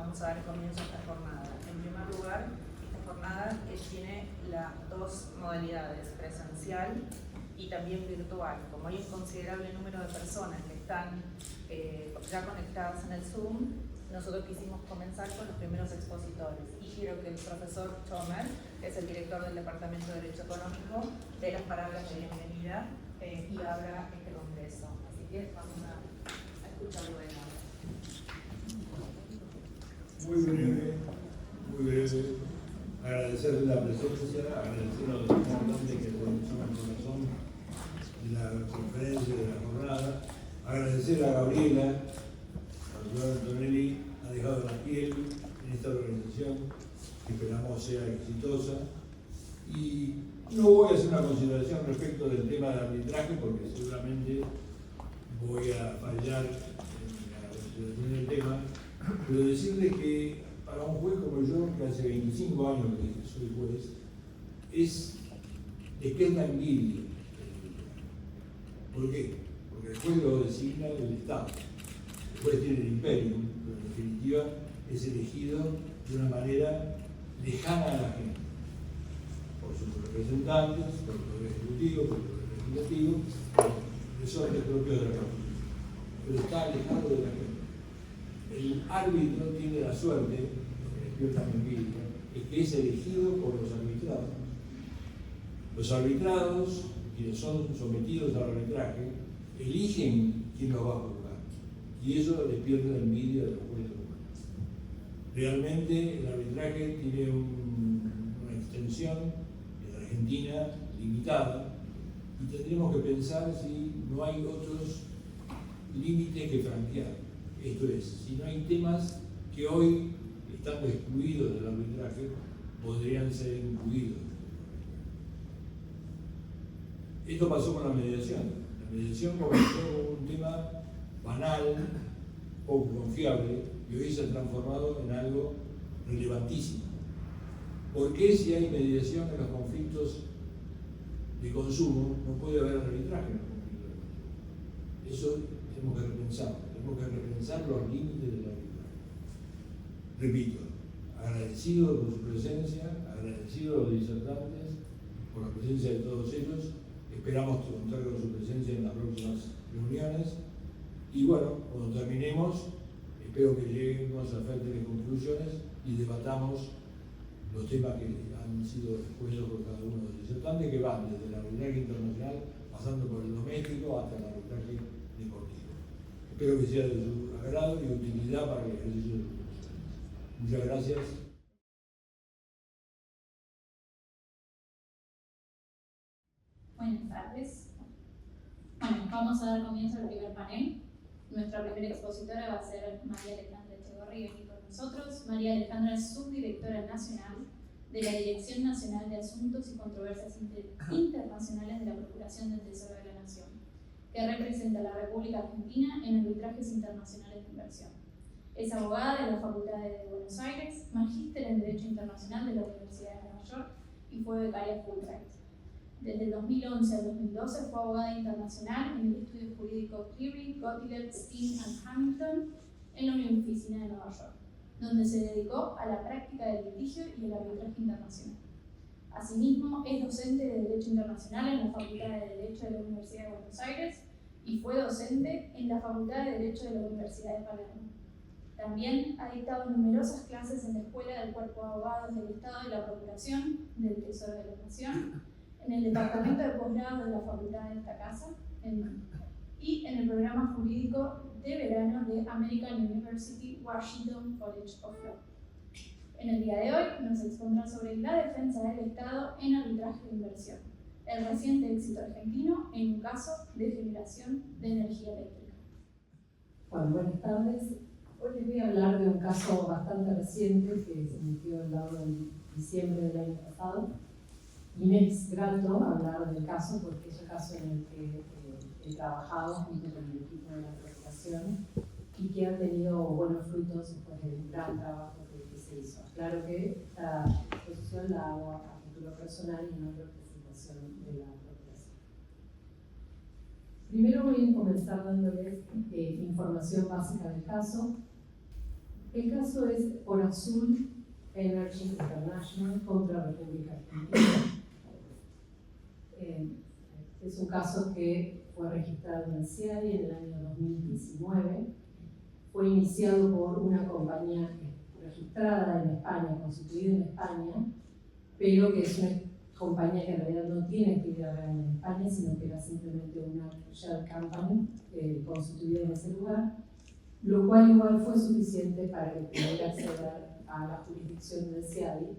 vamos a dar comienzo a esta jornada. En primer lugar, esta jornada tiene las dos modalidades, presencial y también virtual. Como hay un considerable número de personas que están ya conectadas en el Zoom, nosotros quisimos comenzar con los primeros expositores. Y quiero que el profesor Chomer, que es el director del Departamento de Derecho Económico, dé las palabras de bienvenida y abra este congreso. Así que vamos a escucharlo de nuevo. Muy breve. Agradecer la presencia, agradecer a los importantes que toman corazón de la conferencia, de la jornada, agradecer a Gabriela, a Joan Antonelli, ha dejado la piel en esta organización, que esperamos sea exitosa. Y no voy a hacer una consideración respecto del tema del arbitraje, porque seguramente voy a fallar en la consideración del tema, pero decirles que para un juez como yo, que hace 25 años que soy juez, es de que es la envidia. ¿Por qué? Porque el juez lo designa el Estado. El juez tiene el imperio, pero en definitiva es elegido de una manera lejana a la gente, por sus representantes, por el Poder Ejecutivo, por el Poder Legislativo, por resortes propios de la Constitución. Pero está alejado de la gente. El árbitro tiene la suerte, lo que despierta mi envidia, es que es elegido por los arbitrados. Los arbitrados, quienes son sometidos al arbitraje, eligen quién los va a juzgar. Y eso despierta la envidia de los jueces humanos. Realmente el arbitraje tiene una extensión en Argentina limitada y tendremos que pensar si no hay otros límites que franquear. Esto es, si no hay temas que hoy, estando excluidos del arbitraje, podrían ser incluidos. Esto pasó con la mediación. La mediación comenzó como un tema banal, poco confiable, y hoy se ha transformado en algo relevantísimo. ¿Por qué si hay mediación en los conflictos de consumo no puede haber arbitraje en los conflictos de consumo? Eso tenemos que repensarlo. Tenemos que repensar los límites del arbitraje. Repito, agradecido por su presencia, agradecido a los disertantes por la presencia de todos ellos. Esperamos contar con su presencia en las próximas reuniones. Y bueno, cuando terminemos, espero que lleguemos a fértiles conclusiones y debatamos los temas que han sido expuestos por cada uno de los disertantes, que van desde el arbitraje internacional, pasando por el doméstico hasta el arbitraje deportivo. Espero que sea de su agrado y utilidad para el ejercicio de sus funciones. Muchas gracias. Buenas tardes. Bueno, vamos a dar comienzo al primer panel. Nuestra primera expositora va a ser María Alejandra Echevarri, aquí con nosotros. María Alejandra es subdirectora nacional de la Dirección Nacional de Asuntos y Controversias Internacionales de la Procuración del Tesoro de la Nación, que representa a la República Argentina en arbitrajes internacionales de inversión. Es abogada de la Facultad de Buenos Aires, magíster en Derecho Internacional de la Universidad de Nueva York y fue becaria Fulbright. Desde el 2011 al 2012 fue abogada internacional en el estudio jurídico Cleary, Gottlieb, Steen and Hamilton en la Oficina de Nueva York, donde se dedicó a la práctica del litigio y el arbitraje internacional. Asimismo, es docente de Derecho Internacional en la Facultad de Derecho de la Universidad de Buenos Aires y fue docente en la Facultad de Derecho de la Universidad de Palermo. También ha dictado numerosas clases en la Escuela del Cuerpo de Abogados del Estado de la Procuración del Tesoro de la Nación, en el Departamento de Posgrado de la Facultad de esta casa y en el programa jurídico de verano de American University Washington College of Law. En el día de hoy nos expondrá sobre la defensa del Estado en arbitraje de inversión, el reciente éxito argentino en un caso de generación de energía eléctrica. Bueno, buenas tardes. Hoy les voy a hablar de un caso bastante reciente que se emitió el lado en diciembre del año pasado. Y me es grato hablar del caso porque es un caso en el que he trabajado junto con el equipo de la Procuración y que ha tenido buenos frutos después del gran trabajo que se hizo. Claro que esta exposición la hago a título personal y no representación de la Procuración. Primero voy a comenzar dándoles información básica del caso. El caso es Orazul Energy International contra República Argentina. Es un caso que fue registrado en el CIADI en el año 2019. Fue iniciado por una compañía registrada en España, constituida en España, pero que es una compañía que en realidad no tiene actividad real en España, sino que era simplemente una shell company constituida en ese lugar, lo cual igual fue suficiente para que pudiera acceder a la jurisdicción del CIADI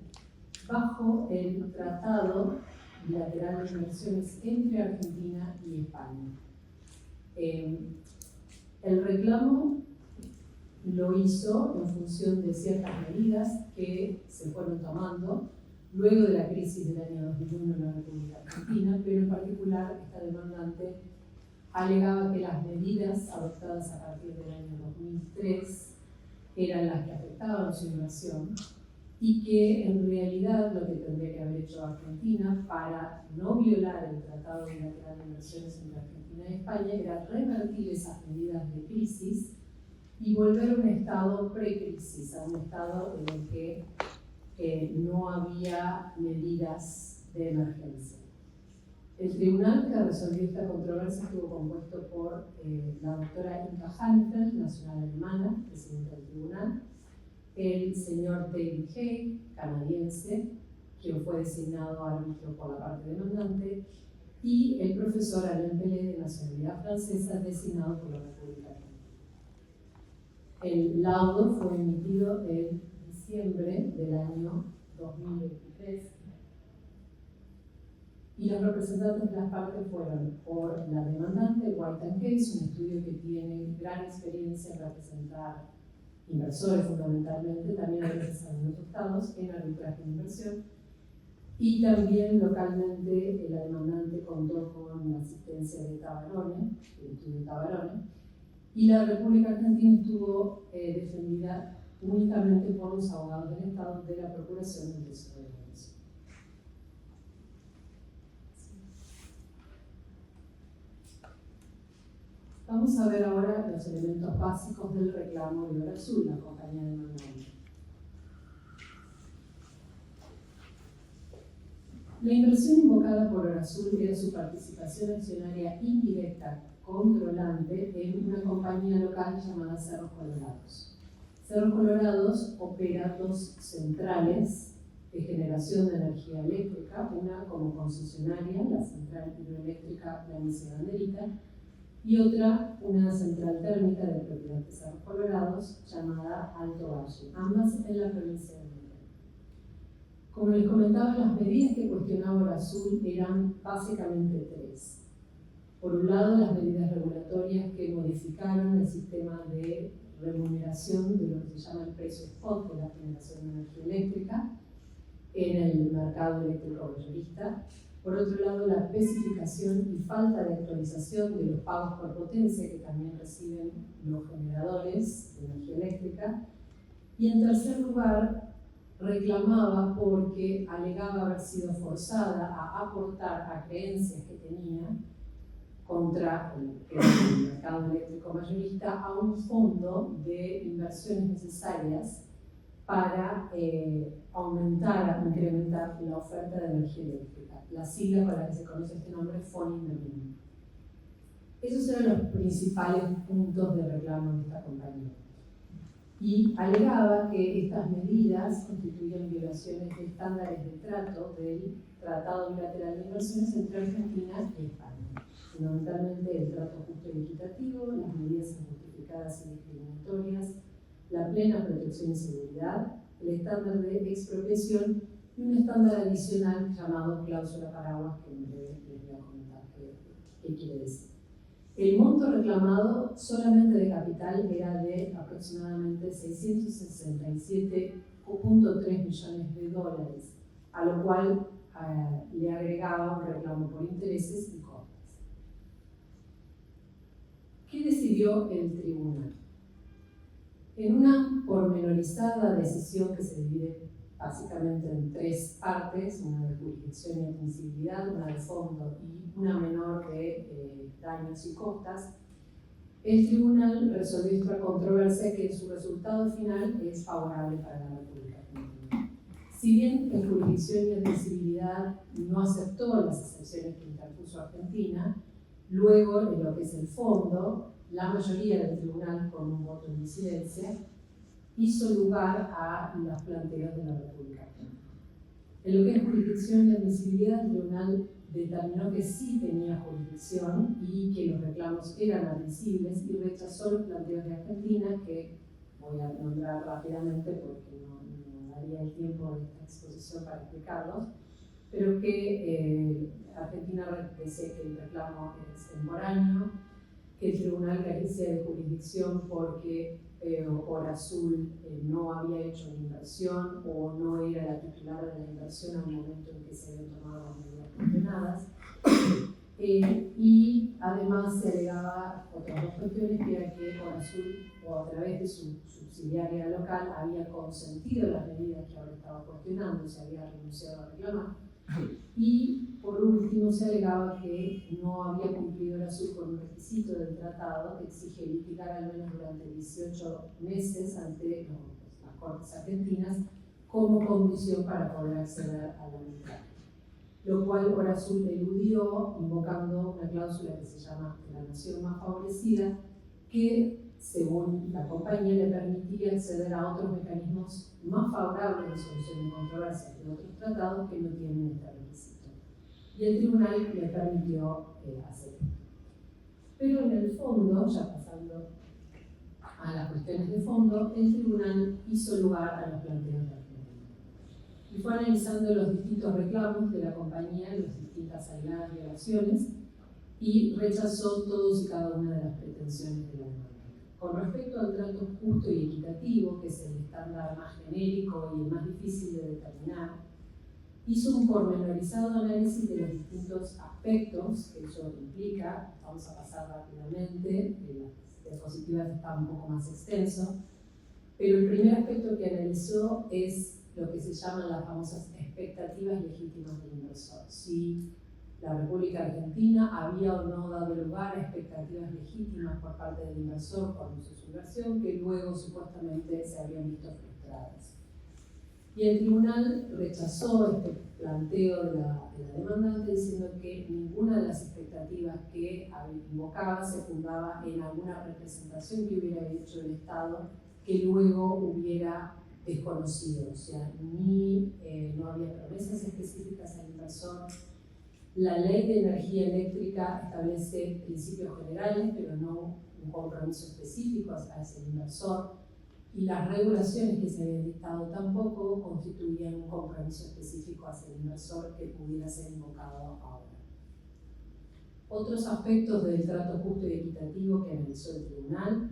bajo el Tratado Bilateral de Inversiones entre Argentina y España. El reclamo lo hizo en función de ciertas medidas que se fueron tomando luego de la crisis del año 2001 en la República Argentina, pero en particular esta demandante alegaba que las medidas adoptadas a partir del año 2003 eran las que afectaban su inversión y que en realidad lo que tendría que haber hecho Argentina para no violar el Tratado Bilateral de Inversiones entre Argentina y España era revertir esas medidas de crisis y volver a un estado pre-crisis, a un estado en el que no había medidas de emergencia. El tribunal que resolvió esta controversia estuvo compuesto por la doctora Inka Hanfeld, nacional alemana, presidenta del tribunal, el señor David Haig, canadiense, quien fue designado árbitro por la parte demandante, y el profesor Alain Pelé, de nacionalidad francesa, designado por la República Argentina. El laudo fue emitido en diciembre del año 2023 y los representantes de las partes fueron por la demandante, White & Case, un estudio que tiene gran experiencia en representar inversores fundamentalmente, también a veces en los estados, en arbitraje de inversión, y también localmente la demandante contó con la asistencia de Tabarone, el estudio Tabarone, y la República Argentina estuvo defendida únicamente por los abogados del Estado de la Procuración del Tesoro de la Nación. Vamos a ver ahora los elementos básicos del reclamo de Orazul, la compañía demandante. La inversión invocada por Orazul era su participación accionaria indirecta controlante en una compañía local llamada Cerros Colorados. Cerros Colorados opera dos centrales de generación de energía eléctrica, una como concesionaria, la central hidroeléctrica Planicie Banderita, y otra, una central térmica de propiedad de Cerros Colorados llamada Alto Valle, ambas en la provincia de Neuquén. Como les comentaba, las medidas que cuestionaba Orazul eran básicamente tres. Por un lado, las medidas regulatorias que modificaron el sistema de remuneración de lo que se llama el precio spot de la generación de energía eléctrica en el mercado eléctrico mayorista. Por otro lado, la especificación y falta de actualización de los pagos por potencia que también reciben los generadores de energía eléctrica. Y en tercer lugar, reclamaba porque alegaba haber sido forzada a aportar a creencias que tenía contra el mercado eléctrico mayorista a un fondo de inversiones necesarias para aumentar, incrementar la oferta de energía eléctrica. La sigla con la que se conoce este nombre es Funding the Moon. Esos eran los principales puntos de reclamo de esta compañía. Y alegaba que estas medidas constituían violaciones de estándares de trato del Tratado Bilateral de Inversiones entre Argentina y España. Fundamentalmente el trato justo y equitativo, las medidas injustificadas y discriminatorias, la plena protección y seguridad, el estándar de expropiación y un estándar adicional llamado cláusula paraguas, que en breve les voy a comentar qué quiere decir. El monto reclamado solamente de capital era de aproximadamente 667.3 millones de dólares, a lo cual le agregaba un reclamo por intereses y costes. ¿Qué decidió el tribunal? En una pormenorizada decisión que se divide básicamente en tres partes, una de jurisdicción y admisibilidad, una de fondo y una menor de daños y costas, el tribunal resolvió esta controversia que su resultado final es favorable para la República Argentina. Si bien en jurisdicción y admisibilidad no aceptó las excepciones que interpuso Argentina, luego, en lo que es el fondo, la mayoría del tribunal, con un voto en disidencia, hizo lugar a los planteos de la República Argentina. En lo que es jurisdicción y admisibilidad, el tribunal determinó que sí tenía jurisdicción y que los reclamos eran admisibles y rechazó los planteos de Argentina, que voy a nombrar rápidamente porque no daría el tiempo de esta exposición para explicarlos, pero que Argentina dice que el reclamo es temporáneo, que el tribunal carecía de jurisdicción porque Horazul no había hecho una inversión o no era la titular de la inversión en el momento en que se habían tomado las medidas cuestionadas. Y además se alegaba otras dos cuestiones, que era que Horazul, o a través de su subsidiaria local, había consentido las medidas que ahora estaba cuestionando, se había renunciado a reclamar. Y por último se alegaba que no había cumplido Horazul con un requisito del tratado que exige litigar al menos durante 18 meses ante las Cortes argentinas como condición para poder acceder a la mitad. Lo cual Horazul eludió invocando una cláusula que se llama la nación más favorecida, que según la compañía le permitía acceder a otros mecanismos más favorables de solución de controversias de otros tratados que no tienen este requisito. Y el tribunal le permitió hacer esto. Pero en el fondo, ya pasando a las cuestiones de fondo, el tribunal hizo lugar a los planteos de Argentina. Y fue analizando los distintos reclamos de la compañía, las distintas alegadas violaciones, y rechazó todos y cada una de las pretensiones de la demanda. Con respecto al trato justo y equitativo, que es el estándar más genérico y el más difícil de determinar, hizo un pormenorizado análisis de los distintos aspectos que eso implica. Vamos a pasar rápidamente, las diapositivas están un poco más extenso, pero el primer aspecto que analizó es lo que se llaman las famosas expectativas legítimas del inversor. Si la República Argentina había o no dado lugar a expectativas legítimas por parte del inversor cuando hizo su inversión, que luego supuestamente se habían visto frustradas. Y el tribunal rechazó este planteo de la demandante diciendo que ninguna de las expectativas que invocaba se fundaba en alguna representación que hubiera hecho el Estado que luego hubiera desconocido, o sea, no había promesas específicas al inversor. La ley de energía eléctrica establece principios generales, pero no un compromiso específico hacia el inversor, y las regulaciones que se habían dictado tampoco constituían un compromiso específico hacia el inversor que pudiera ser invocado ahora. Otros aspectos del trato justo y equitativo que analizó el tribunal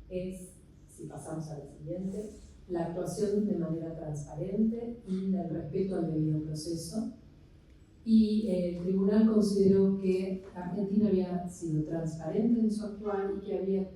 es, si pasamos a la siguiente, la actuación de manera transparente y el respeto al debido proceso. Y el tribunal consideró que Argentina había sido transparente en su actuar y que había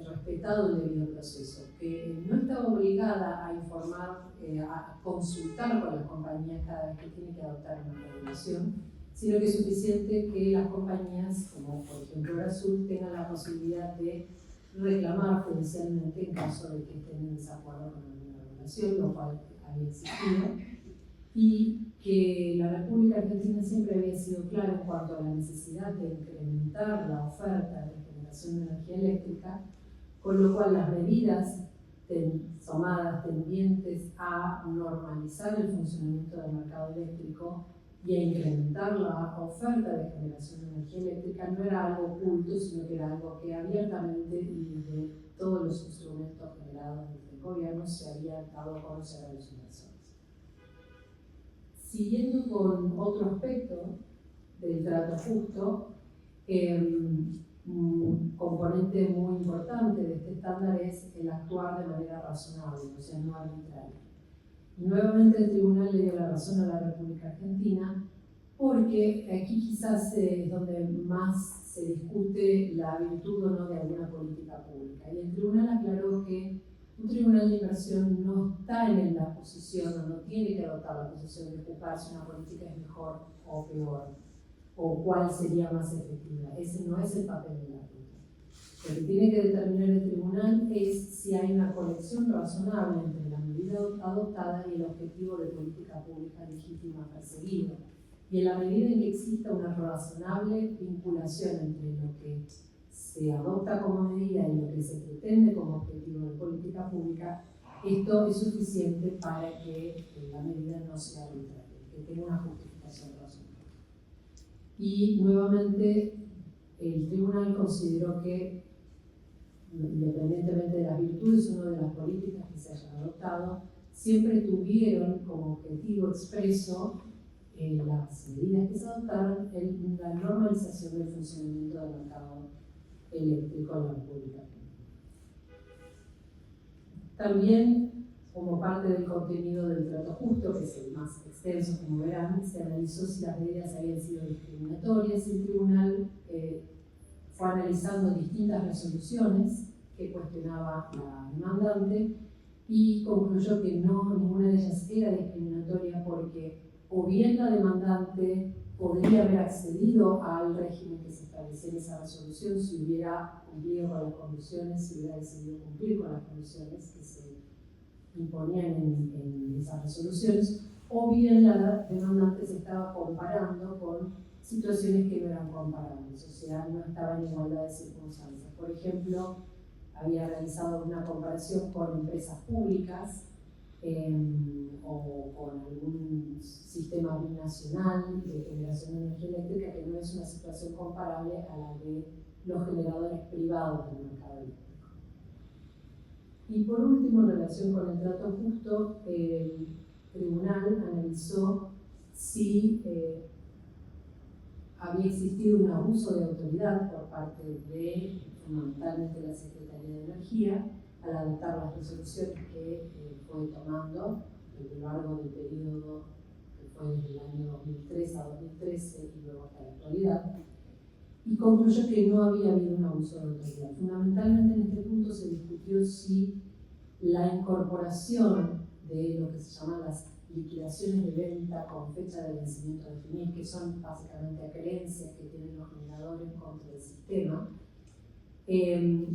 respetado el debido proceso, que no estaba obligada a informar, a consultar con las compañías cada vez que tiene que adoptar una regulación, sino que es suficiente que las compañías, como por ejemplo Horazul, tengan la posibilidad de reclamar judicialmente en caso de que estén en desacuerdo con alguna regulación, lo cual había existido, y que la República Argentina siempre había sido clara en cuanto a la necesidad de incrementar la oferta de generación de energía eléctrica, con lo cual las medidas tomadas tendientes a normalizar el funcionamiento del mercado eléctrico y a incrementar la oferta de generación de energía eléctrica no era algo oculto, sino que era algo que abiertamente y desde todos los instrumentos generados desde el gobierno se había dado a conocer a los inversores. Siguiendo con otro aspecto del trato justo, un componente muy importante de este estándar es el actuar de manera razonable, o sea, no arbitraria. Y nuevamente el tribunal le dio la razón a la República Argentina porque aquí quizás es donde más se discute la virtud o no de alguna política pública. Y el tribunal aclaró que un tribunal de inversión no está en la posición o no tiene que adoptar la posición de juzgar si una política es mejor o peor, o cuál sería más efectiva. Ese no es el papel de la Junta. que tiene que determinar el tribunal es si hay una conexión razonable entre la medida adoptada y el objetivo de política pública legítima perseguido. Y en la medida en que exista una razonable vinculación entre lo que se adopta como medida y lo que se pretende como objetivo de política pública, esto es suficiente para que la medida no sea arbitraria, que tenga una justificación razonable. Y nuevamente, el tribunal consideró que, independientemente de las virtudes o no de las políticas que se hayan adoptado, siempre tuvieron como objetivo expreso las medidas que se adoptaron en la normalización del funcionamiento del mercado eléctrico en la República. También, como parte del contenido del trato justo, que es el más extenso, como verán, se analizó si las medidas habían sido discriminatorias. El tribunal fue analizando distintas resoluciones que cuestionaba la demandante y concluyó que ninguna de ellas era discriminatoria porque o bien la demandante podría haber accedido al régimen que se establecía en esa resolución si hubiera cumplido con las condiciones, si hubiera decidido cumplir con las condiciones que se imponían en esas resoluciones, o bien la demandante se estaba comparando con situaciones que no eran comparables, o sea, no estaban en igualdad de circunstancias. Por ejemplo, había realizado una comparación con empresas públicas o con algún sistema binacional de generación de energía eléctrica, que no es una situación comparable a la de los generadores privados del mercado eléctrico. Y por último, en relación con el trato justo, el tribunal analizó si había existido un abuso de autoridad por parte de, fundamentalmente, la Secretaría de Energía al adoptar las resoluciones que fue tomando a lo largo del periodo que fue desde el año 2003 a 2013 y luego hasta la actualidad, y concluyó que no había habido un abuso de autoridad. Fundamentalmente en este punto se discutió si la incorporación de lo que se llaman las liquidaciones de venta con fecha de vencimiento definida, que son básicamente creencias que tienen los generadores contra el sistema,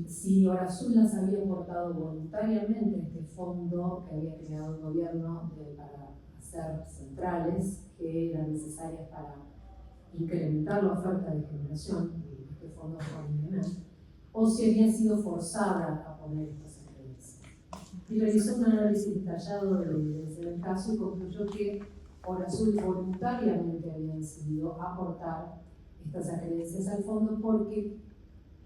si Horasul las había aportado voluntariamente este fondo que había creado el gobierno para hacer centrales que eran necesarias para incrementar la oferta de generación, este fondo fue o si había sido forzada a poner estas creencias. Y realizó un análisis detallado de la evidencia del caso y concluyó que Horasul voluntariamente había decidido aportar estas acreencias al fondo porque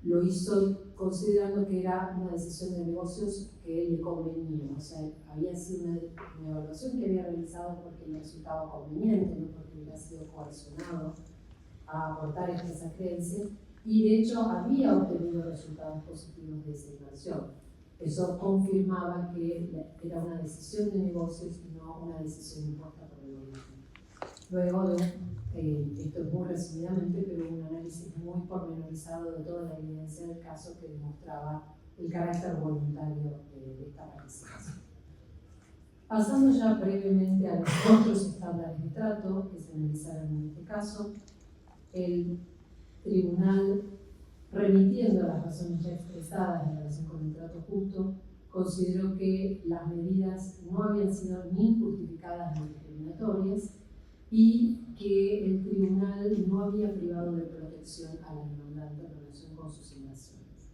lo hizo considerando que era una decisión de negocios que le convenía, o sea, había sido una evaluación que había realizado porque le resultaba conveniente, no porque hubiera sido coaccionado a aportar estas creencias, y de hecho había obtenido resultados positivos de esa inversión. Eso confirmaba que era una decisión de negocios y no una decisión impuesta por el gobierno. Luego de esto es muy resumidamente, pero un análisis muy pormenorizado de toda la evidencia del caso que demostraba el carácter voluntario de esta participación. Pasando ya brevemente a los otros estándares de trato que se analizaron en este caso, el tribunal, remitiendo las razones ya expresadas en relación con el trato justo, consideró que las medidas no habían sido ni injustificadas ni discriminatorias y que el tribunal no había privado de protección a la demandante en relación con sus inversiones.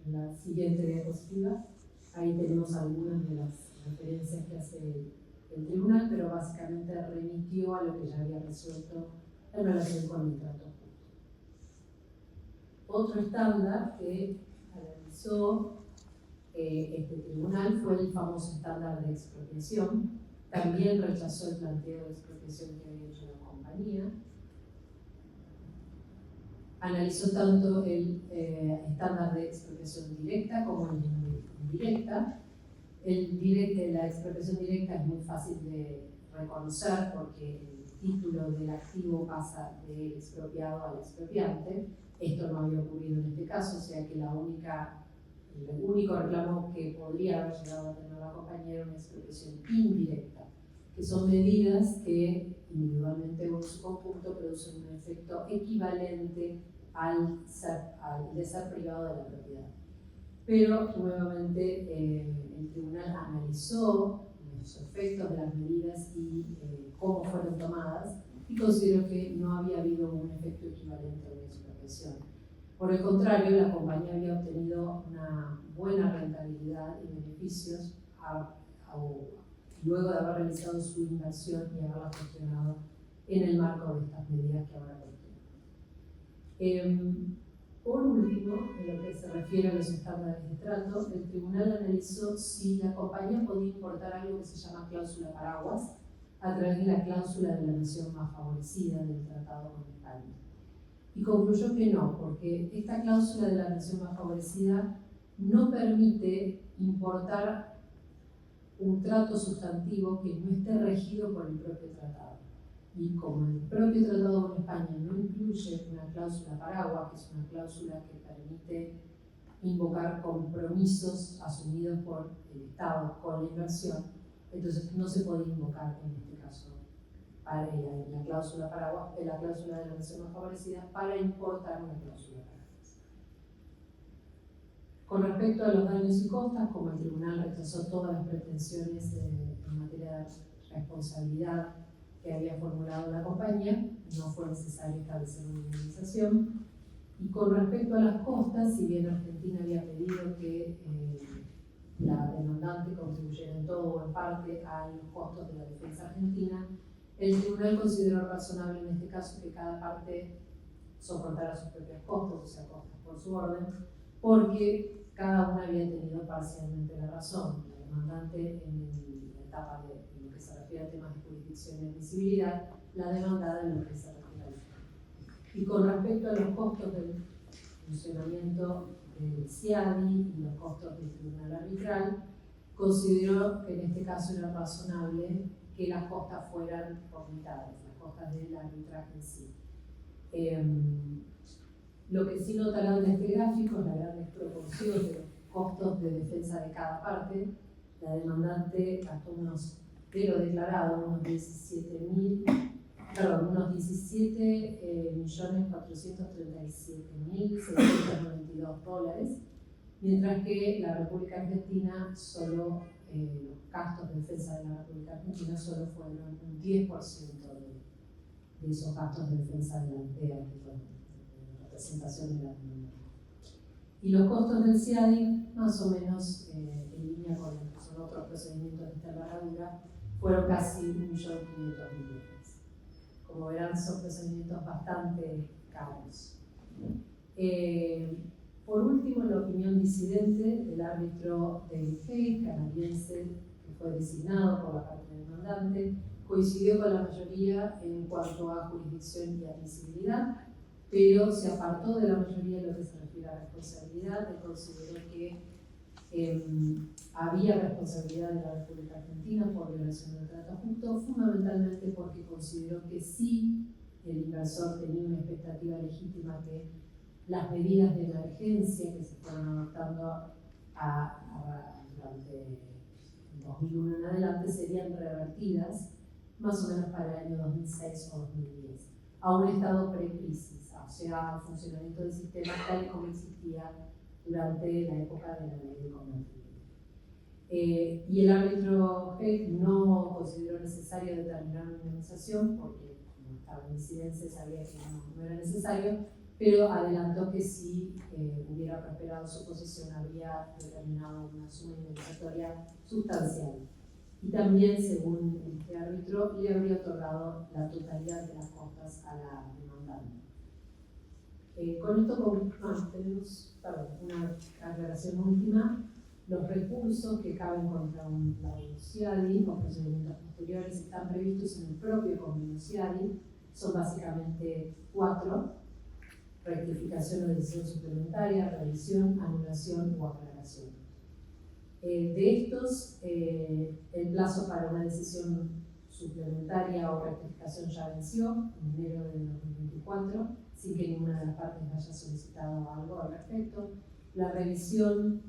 En la siguiente diapositiva, ahí tenemos algunas de las referencias que hace el tribunal, pero básicamente remitió a lo que ya había resuelto en relación con el trato justo. Otro estándar que analizó este tribunal fue el famoso estándar de expropiación. También rechazó el planteo de expropiación que había hecho la compañía. Analizó tanto el estándar de expropiación directa como el indirecta. La expropiación directa es muy fácil de reconocer porque el título del activo pasa del expropiado al expropiante. Esto no había ocurrido en este caso, o sea que el único reclamo que podría haber llegado a tener la compañía era una expropiación indirecta, que son medidas que individualmente o en su conjunto producen un efecto equivalente de ser privado de la propiedad. Pero nuevamente el tribunal analizó los efectos de las medidas y cómo fueron tomadas y consideró que no había habido un efecto equivalente a una expropiación. Por el contrario, la compañía había obtenido una buena rentabilidad y beneficios luego de haber realizado su inversión y haberla gestionado en el marco de estas medidas que ahora contienen. Por último, en lo que se refiere a los estándares de trato, el tribunal analizó si la compañía podía importar algo que se llama cláusula paraguas a través de la cláusula de la nación más favorecida del tratado con España. Y concluyó que no, porque esta cláusula de la nación más favorecida no permite importar un trato sustantivo que no esté regido por el propio tratado. Y como el propio tratado con España no incluye una cláusula paraguas, que es una cláusula que permite invocar compromisos asumidos por el Estado con la inversión, entonces no se puede invocar en este caso para la cláusula paraguas, la cláusula de la nación más favorecida para importar una cláusula paraguas. Con respecto a los daños y costas, como el tribunal rechazó todas las pretensiones en materia de responsabilidad que había formulado la compañía, no fue necesario establecer una indemnización. Y con respecto a las costas, si bien Argentina había pedido que la demandante contribuyera en todo o en parte a los costos de la defensa argentina, el tribunal consideró razonable en este caso que cada parte soportara sus propios costos, o sea, costos por su orden, porque cada una había tenido parcialmente la razón. La demandante en la etapa de lo que se refiere a temas de jurisdicción y admisibilidad, la demandada en lo que se refiere a la. Y con respecto a los costos del funcionamiento del CIADI y los costos del tribunal arbitral, consideró que en este caso era razonable que las costas fueran aumentadas, las costas del arbitraje en sí. Lo que sí nota en este gráfico es la gran desproporción de los costos de defensa de cada parte. La demandante gastó de lo declarado, unos 17.437.692 dólares, mientras que la República Argentina solo, los gastos de defensa de la República Argentina solo fueron un 10% de esos gastos de defensa de representación de la demanda. Y los costos del CIADI, más o menos en línea con los que son otros procedimientos de esta envergadura, fueron casi 1.500.000 dólares. Como verán, son procedimientos bastante caros. Por último, la opinión disidente del árbitro David Hay, canadiense, que fue designado por la parte demandante, coincidió con la mayoría en cuanto a jurisdicción y admisibilidad, pero se apartó de la mayoría en lo que se refiere a responsabilidad y consideró que había responsabilidad de la República Argentina por violación del trato justo, fundamentalmente porque consideró que sí el inversor tenía una expectativa legítima que las medidas de emergencia que se fueron adoptando durante 2001 en adelante serían revertidas más o menos para el año 2006 o 2010, a un estado pre-crisis, o sea, al funcionamiento del sistema tal y como existía durante la época de la ley de convertibilidad. Y el árbitro Heck no consideró necesario determinar una indemnización porque, como estaba en incidencia, sabía que no era necesario, pero adelantó que si hubiera prosperado su posición habría determinado una suma indemnizatoria sustancial. Y también, según este árbitro, le habría otorgado la totalidad de las costas a la demandante. Con esto tenemos una aclaración última. Los recursos que caben contra un CIADI o procedimientos posteriores están previstos en el propio convenio CIADI. Son básicamente 4: rectificación o decisión suplementaria, revisión, anulación o aclaración. De estos, el plazo para una decisión suplementaria o rectificación ya venció en enero de 2024, sin que ninguna de las partes haya solicitado algo al respecto. La revisión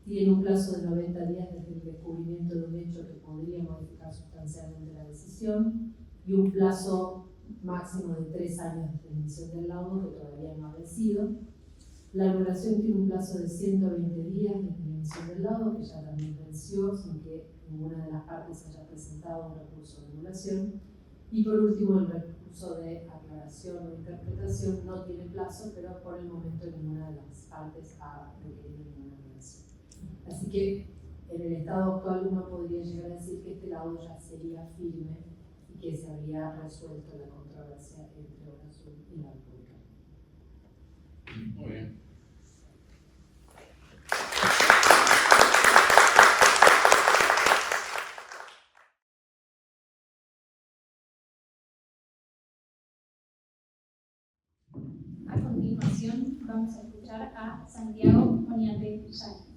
tiene un plazo de 90 días desde el descubrimiento de un hecho que podría modificar sustancialmente la decisión y un plazo máximo de 3 años desde la emisión del laudo, que todavía no ha vencido. La anulación tiene un plazo de 120 días desde la emisión del laudo, que ya también venció, sin que ninguna de las partes haya presentado un recurso de anulación. Y por último, el recurso de aclaración o interpretación no tiene plazo, pero por el momento ninguna de las partes ha requerido ninguna anulación. Así que en el estado actual uno podría llegar a decir que este laudo ya sería firme y que se habría resuelto la controversia entre Obra Azul y la República. Muy bien. A continuación vamos a escuchar a Santiago Oñate Yáñez,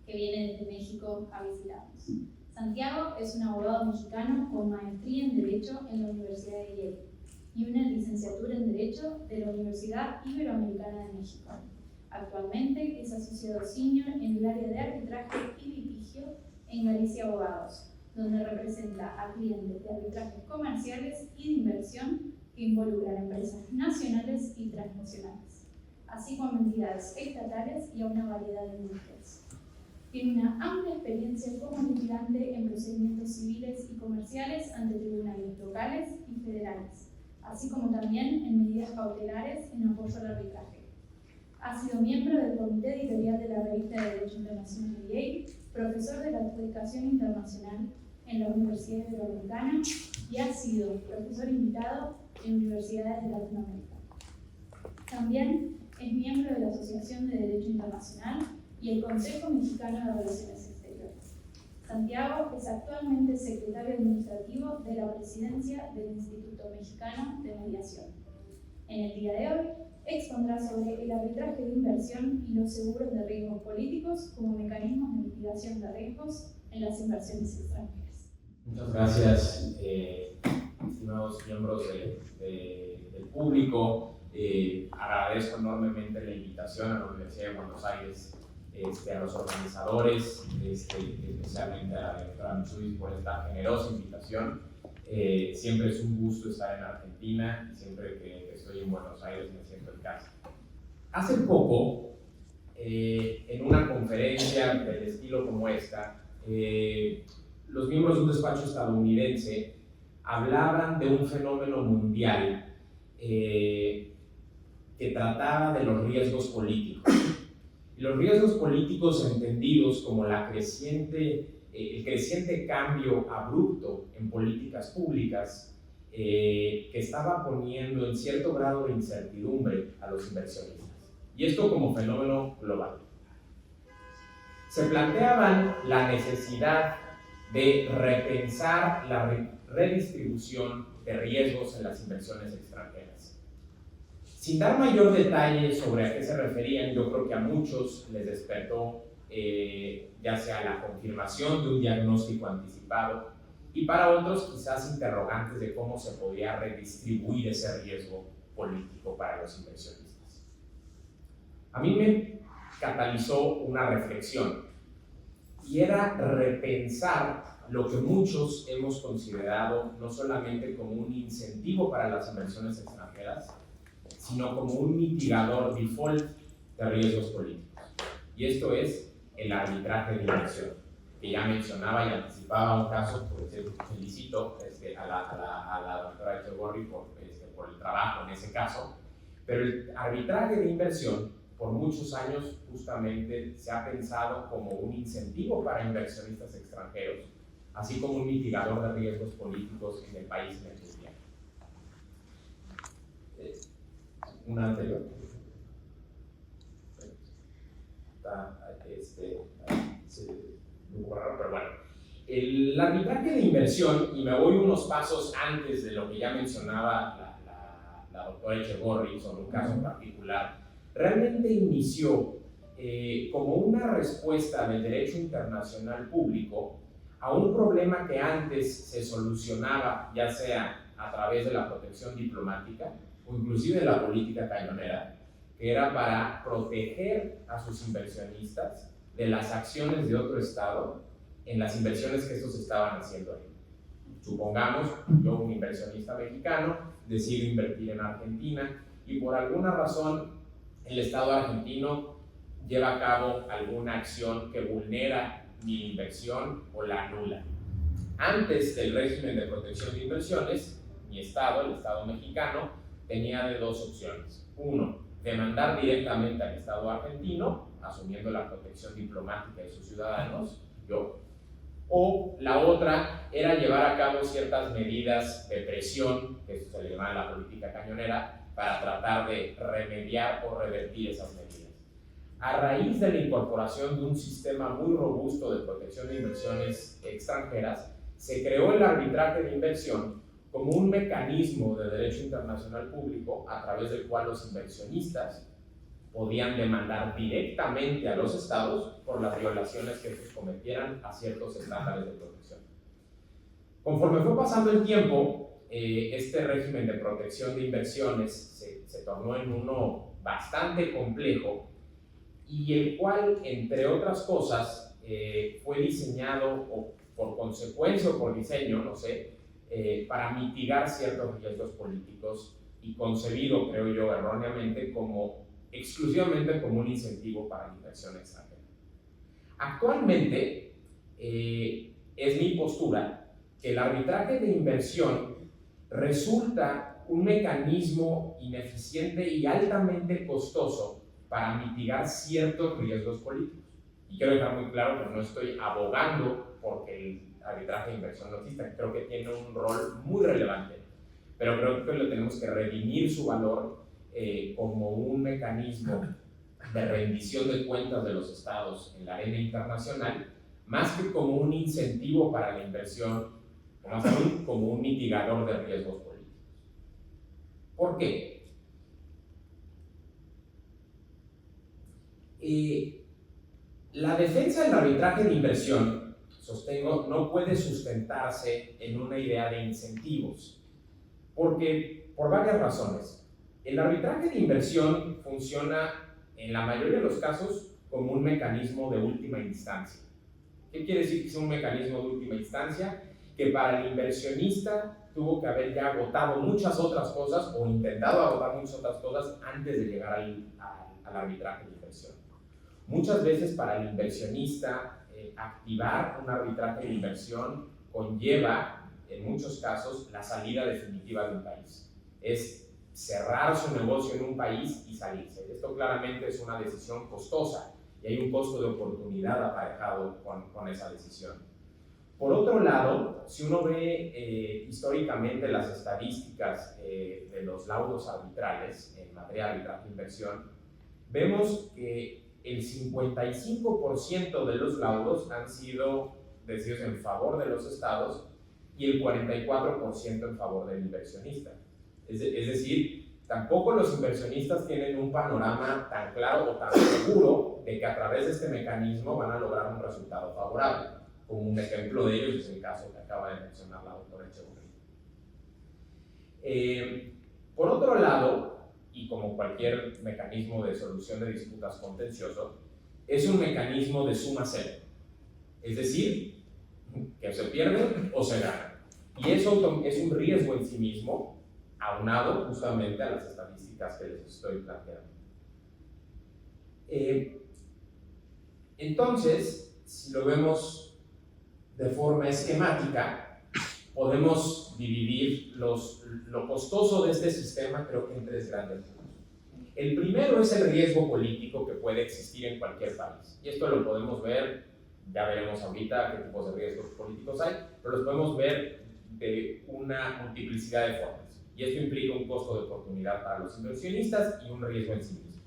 que viene desde México a visitarnos. Santiago es un abogado mexicano con maestría en Derecho en la Universidad de Yale y una licenciatura en Derecho de la Universidad Iberoamericana de México. Actualmente es asociado senior en el área de arbitraje y litigio en Galicia Abogados, donde representa a clientes de arbitrajes comerciales y de inversión que involucran a empresas nacionales y transnacionales, así como entidades estatales y a una variedad de industrias. Tiene una amplia experiencia como litigante en procedimientos civiles y comerciales ante tribunales locales y federales, así como también en medidas cautelares en apoyo al arbitraje. Ha sido miembro del comité editorial de la revista de Derecho Internacional de Yale, profesor de la adjudicación internacional en la Universidad Iberoamericana y ha sido profesor invitado en universidades de Latinoamérica. También es miembro de la Asociación de Derecho Internacional y el Consejo Mexicano de Relaciones Exteriores. Santiago es actualmente secretario administrativo de la presidencia del Instituto Mexicano de Mediación. En el día de hoy expondrá sobre el arbitraje de inversión y los seguros de riesgos políticos como mecanismos de mitigación de riesgos en las inversiones extranjeras. Muchas gracias, estimados miembros del público. Agradezco enormemente la invitación a la Universidad de Buenos Aires, a los organizadores, especialmente a la doctora Mitsubishi por esta generosa invitación. Siempre es un gusto estar en Argentina y siempre que estoy en Buenos Aires me siento en casa. Hace poco, en una conferencia del estilo como esta, los miembros de un despacho estadounidense hablaban de un fenómeno mundial que trataba de los riesgos políticos. Y los riesgos políticos entendidos como el creciente cambio abrupto en políticas públicas que estaba poniendo en cierto grado de incertidumbre a los inversionistas. Y esto como fenómeno global. Se planteaban la necesidad de repensar la redistribución de riesgos en las inversiones extranjeras. Sin dar mayor detalle sobre a qué se referían, yo creo que a muchos les despertó ya sea la confirmación de un diagnóstico anticipado y para otros quizás interrogantes de cómo se podía redistribuir ese riesgo político para los inversionistas. A mí me catalizó una reflexión y era repensar lo que muchos hemos considerado no solamente como un incentivo para las inversiones extranjeras, sino como un mitigador default de riesgos políticos. Y esto es el arbitraje de inversión, que ya mencionaba y anticipaba un caso, por eso felicito a la doctora Echeverry por el trabajo en ese caso, pero el arbitraje de inversión por muchos años justamente se ha pensado como un incentivo para inversionistas extranjeros, así como un mitigador de riesgos políticos en el país en el que vive. Una anterior. Muy raro, pero bueno. El arbitraje de inversión, y me voy unos pasos antes de lo que ya mencionaba la doctora Echeverry sobre un caso en particular, realmente inició como una respuesta del derecho internacional público a un problema que antes se solucionaba ya sea a través de la protección diplomática o inclusive de la política cañonera, que era para proteger a sus inversionistas de las acciones de otro estado en las inversiones que estos estaban haciendo ahí. Supongamos, yo, un inversionista mexicano, decido invertir en Argentina y por alguna razón el Estado argentino lleva a cabo alguna acción que vulnera mi inversión o la anula. Antes del régimen de protección de inversiones, mi Estado, el Estado mexicano, tenía de dos opciones. Uno, demandar directamente al Estado argentino, asumiendo la protección diplomática de sus ciudadanos, yo. O la otra era llevar a cabo ciertas medidas de presión, que eso se le llama la política cañonera, para tratar de remediar o revertir esas medidas. A raíz de la incorporación de un sistema muy robusto de protección de inversiones extranjeras, se creó el arbitraje de inversión como un mecanismo de derecho internacional público a través del cual los inversionistas podían demandar directamente a los estados por las violaciones que estos cometieran a ciertos estándares de protección. Conforme fue pasando el tiempo, este régimen de protección de inversiones se tornó en uno bastante complejo y el cual, entre otras cosas, fue diseñado o por consecuencia o por diseño, no sé, para mitigar ciertos riesgos políticos y concebido, creo yo, erróneamente, exclusivamente como un incentivo para la inversión extranjera. Actualmente, es mi postura que el arbitraje de inversión resulta un mecanismo ineficiente y altamente costoso para mitigar ciertos riesgos políticos. Y quiero dejar muy claro que no estoy abogando porque el arbitraje de inversión no exista, creo que tiene un rol muy relevante, pero creo que lo tenemos que redimir su valor como un mecanismo de rendición de cuentas de los estados en la arena internacional, más que como un incentivo para la inversión, o más aún como un mitigador de riesgos políticos. ¿Por qué? La defensa del arbitraje de inversión, sostengo, no puede sustentarse en una idea de incentivos, porque por varias razones. El arbitraje de inversión funciona en la mayoría de los casos como un mecanismo de última instancia. ¿Qué quiere decir que es un mecanismo de última instancia? Que para el inversionista tuvo que haber ya agotado muchas otras cosas o intentado agotar muchas otras cosas antes de llegar al arbitraje de inversión. Muchas veces para el inversionista activar un arbitraje de inversión conlleva, en muchos casos, la salida definitiva de un país. Es cerrar su negocio en un país y salirse. Esto claramente es una decisión costosa y hay un costo de oportunidad aparejado con esa decisión. Por otro lado, si uno ve históricamente las estadísticas de los laudos arbitrales en materia de arbitraje de inversión, vemos que el 55% de los laudos han sido decididos en favor de los estados y el 44% en favor del inversionista. Es decir, tampoco los inversionistas tienen un panorama tan claro o tan seguro de que a través de este mecanismo van a lograr un resultado favorable. Como un ejemplo de ello es el caso que acaba de mencionar la doctora Echeverría. Por otro lado, y como cualquier mecanismo de solución de disputas contencioso, es un mecanismo de suma cero. Es decir, que se pierde o se gana. Y eso es un riesgo en sí mismo, aunado justamente a las estadísticas que les estoy planteando. Entonces, si lo vemos de forma esquemática, podemos dividir lo costoso de este sistema, creo que en tres grandes grupos. El primero es el riesgo político que puede existir en cualquier país. Y esto lo podemos ver, ya veremos ahorita qué tipos de riesgos políticos hay, pero los podemos ver de una multiplicidad de formas. Y esto implica un costo de oportunidad para los inversionistas y un riesgo en sí mismo.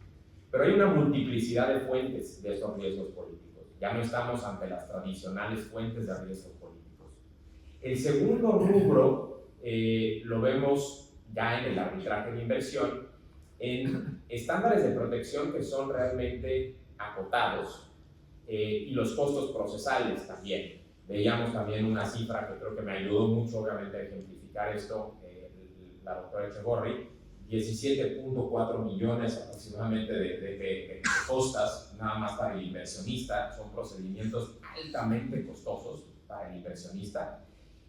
Pero hay una multiplicidad de fuentes de estos riesgos políticos. Ya no estamos ante las tradicionales fuentes de riesgos políticos. El segundo rubro lo vemos ya en el arbitraje de inversión, en estándares de protección que son realmente acotados y los costos procesales también. Veíamos también una cifra que creo que me ayudó mucho, obviamente, a ejemplificar esto, la doctora Echeverría, 17.4 millones aproximadamente de costas nada más para el inversionista. Son procedimientos altamente costosos para el inversionista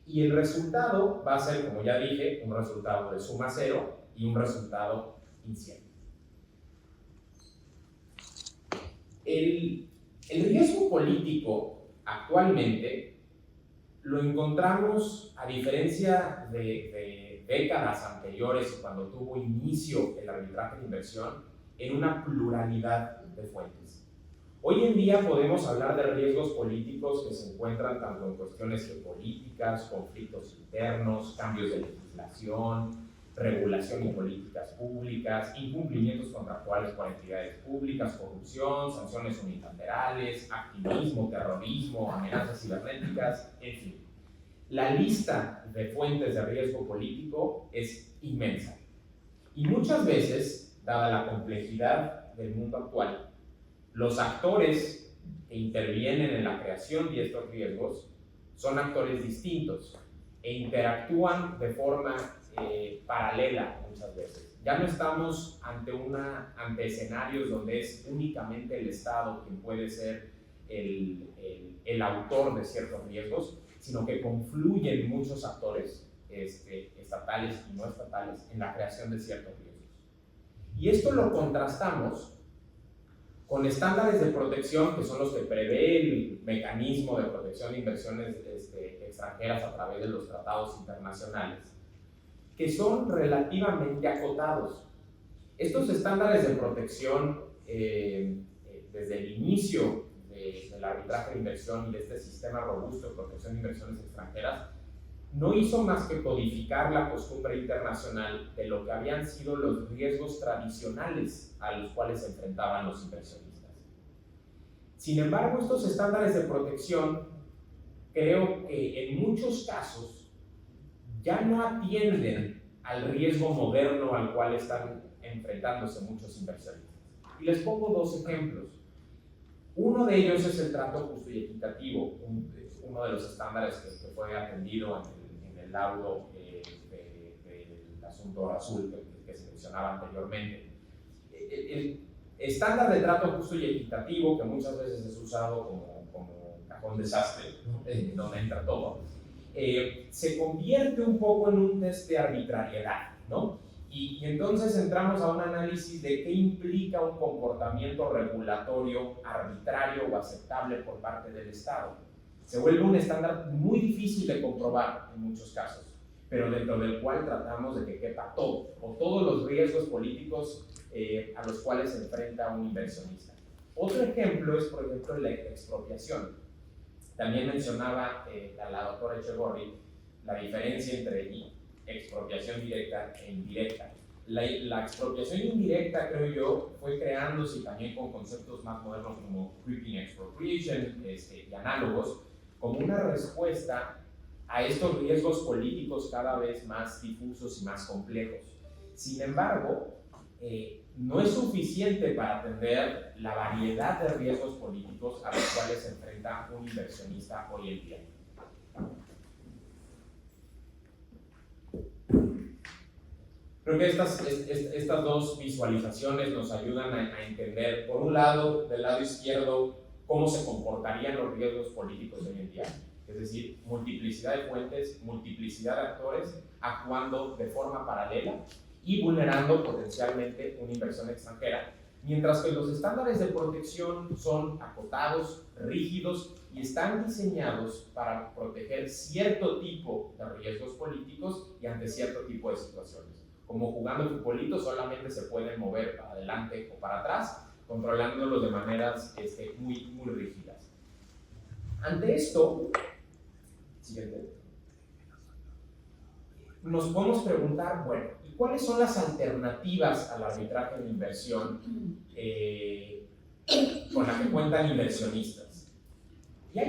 Y el resultado va a ser, como ya dije, un resultado de suma cero y un resultado incierto. El riesgo político actualmente lo encontramos, a diferencia de décadas anteriores, cuando tuvo inicio el arbitraje de inversión, en una pluralidad de fuentes. Hoy en día podemos hablar de riesgos políticos que se encuentran tanto en cuestiones geopolíticas, conflictos internos, cambios de legislación, regulación y políticas públicas, incumplimientos contractuales por entidades públicas, corrupción, sanciones unilaterales, activismo, terrorismo, amenazas cibernéticas, en fin. La lista de fuentes de riesgo político es inmensa. Y muchas veces, dada la complejidad del mundo actual, los actores que intervienen en la creación de estos riesgos son actores distintos e interactúan de forma paralela muchas veces. Ya no estamos ante escenarios donde es únicamente el Estado quien puede ser el autor de ciertos riesgos, sino que confluyen muchos actores estatales y no estatales en la creación de ciertos riesgos. Y esto lo contrastamos con estándares de protección, que son los que prevé el mecanismo de protección de inversiones extranjeras a través de los tratados internacionales, que son relativamente acotados. Estos estándares de protección, desde el inicio del arbitraje de inversión y de este sistema robusto de protección de inversiones extranjeras, no hizo más que codificar la costumbre internacional de lo que habían sido los riesgos tradicionales a los cuales se enfrentaban los inversionistas. Sin embargo, estos estándares de protección, creo que en muchos casos ya no atienden al riesgo moderno al cual están enfrentándose muchos inversionistas. Y les pongo dos ejemplos. Uno de ellos es el trato justo y equitativo, uno de los estándares que fue atendido en el laudo del asunto azul que se mencionaba anteriormente. El estándar de trato justo y equitativo, que muchas veces es usado como cajón desastre, donde entra todo, se convierte un poco en un test de arbitrariedad, ¿no? Y entonces entramos a un análisis de qué implica un comportamiento regulatorio arbitrario o aceptable por parte del Estado. Se vuelve un estándar muy difícil de comprobar en muchos casos, pero dentro del cual tratamos de que quepa todo, o todos los riesgos políticos a los cuales se enfrenta un inversionista. Otro ejemplo es, por ejemplo, la expropiación. También mencionaba la doctora Echegorri la diferencia entre expropiación directa e indirecta. La expropiación indirecta, creo yo, fue creándose también con conceptos más modernos como creeping expropriation y análogos, como una respuesta a estos riesgos políticos cada vez más difusos y más complejos. Sin embargo, no es suficiente para atender la variedad de riesgos políticos a los cuales se enfrenta un inversionista hoy en día. Creo que estas dos visualizaciones nos ayudan a entender, por un lado, del lado izquierdo, cómo se comportarían los riesgos políticos hoy en día, es decir, multiplicidad de fuentes, multiplicidad de actores actuando de forma paralela y vulnerando potencialmente una inversión extranjera, mientras que los estándares de protección son acotados, rígidos y están diseñados para proteger cierto tipo de riesgos políticos y ante cierto tipo de situaciones. Como jugando futbolito, solamente se pueden mover para adelante o para atrás, controlándolos de maneras muy, muy rígidas. Ante esto, siguiente, nos podemos preguntar, bueno, ¿cuáles son las alternativas al arbitraje de inversión con la que cuentan inversionistas? Y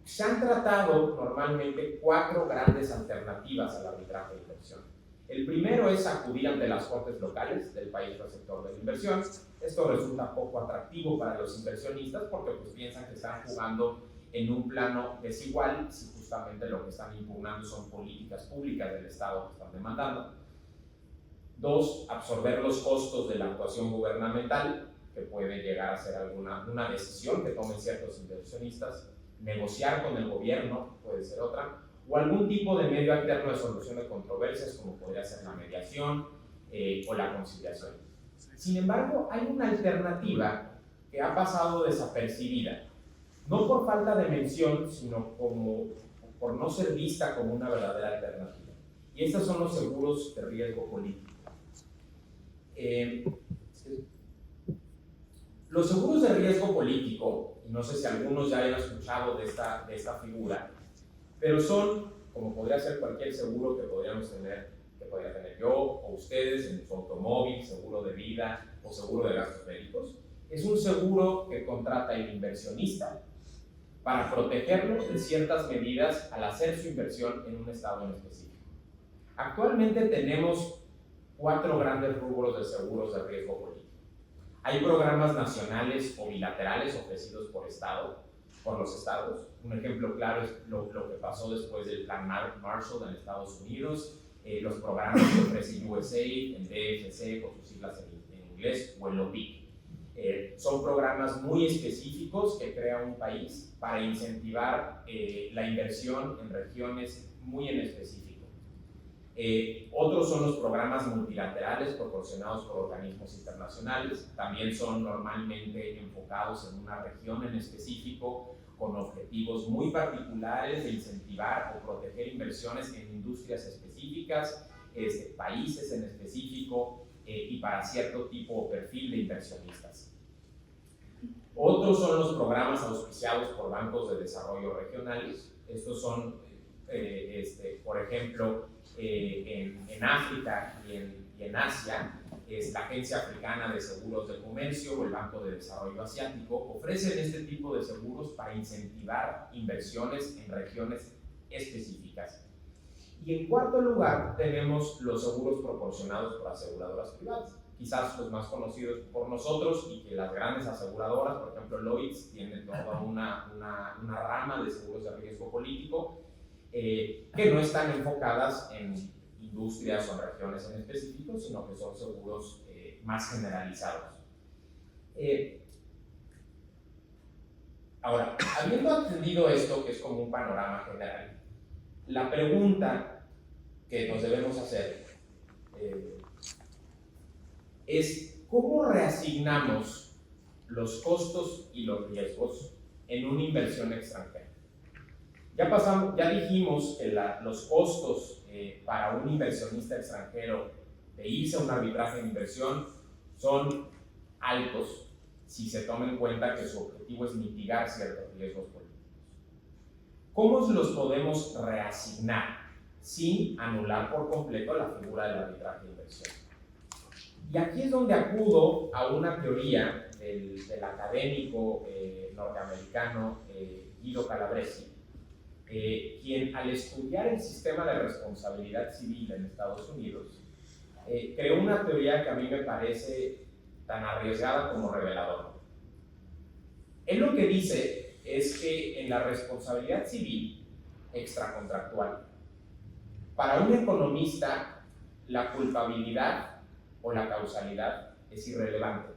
se han tratado normalmente 4 grandes alternativas al arbitraje de inversión. El primero es acudir ante las cortes locales del país receptor de la inversión. Esto resulta poco atractivo para los inversionistas porque pues, piensan que están jugando en un plano desigual si justamente lo que están impugnando son políticas públicas del Estado que están demandando. 2, absorber los costos de la actuación gubernamental, que puede llegar a ser una decisión que tomen ciertos inversionistas. Negociar con el gobierno puede ser otra, o algún tipo de medio alterno de solución de controversias, como podría ser la mediación o la conciliación. Sin embargo, hay una alternativa que ha pasado desapercibida, no por falta de mención, sino por no ser vista como una verdadera alternativa. Y estos son los seguros de riesgo político. Los seguros de riesgo político, y no sé si algunos ya hayan escuchado de esta figura, pero son, como podría ser cualquier seguro que podríamos tener, que podría tener yo o ustedes en su automóvil, seguro de vida o seguro de gastos médicos, es un seguro que contrata el inversionista para protegerlo de ciertas medidas al hacer su inversión en un estado en específico. Actualmente tenemos 4 grandes rubros de seguros de riesgo político. Hay programas nacionales o bilaterales ofrecidos por los estados. Un ejemplo claro es lo que pasó después del Plan Marshall en Estados Unidos, los programas que ofrece USAID, el DFC, con sus siglas en inglés, o el OPIC. Son programas muy específicos que crea un país para incentivar la inversión en regiones muy en específico. Otros son los programas multilaterales proporcionados por organismos internacionales. También son normalmente enfocados en una región en específico, con objetivos muy particulares de incentivar o proteger inversiones en industrias específicas, países en específico y para cierto tipo o perfil de inversionistas. Otros son los programas auspiciados por bancos de desarrollo regionales. Estos son, por ejemplo, en África y en Asia, la Agencia Africana de Seguros de Comercio o el Banco de Desarrollo Asiático ofrecen este tipo de seguros para incentivar inversiones en regiones específicas. Y en cuarto lugar tenemos los seguros proporcionados por aseguradoras privadas, quizás los más conocidos por nosotros, y que las grandes aseguradoras, por ejemplo Lloyds, tienen toda una rama de seguros de riesgo político que no están enfocadas en industrias o regiones en específico, sino que son seguros más generalizados. Ahora, habiendo atendido esto, que es como un panorama general, la pregunta que nos debemos hacer es ¿cómo reasignamos los costos y los riesgos en una inversión extranjera? Ya dijimos que los costos para un inversionista extranjero de irse a un arbitraje de inversión son altos si se toma en cuenta que su objetivo es mitigar ciertos riesgos políticos. ¿Cómo los podemos reasignar sin anular por completo la figura del arbitraje de inversión? Y aquí es donde acudo a una teoría del académico norteamericano Guido Calabresi, quien al estudiar el sistema de responsabilidad civil en Estados Unidos, creó una teoría que a mí me parece tan arriesgada como reveladora. Él lo que dice es que en la responsabilidad civil extracontractual, para un economista, la culpabilidad o la causalidad es irrelevante.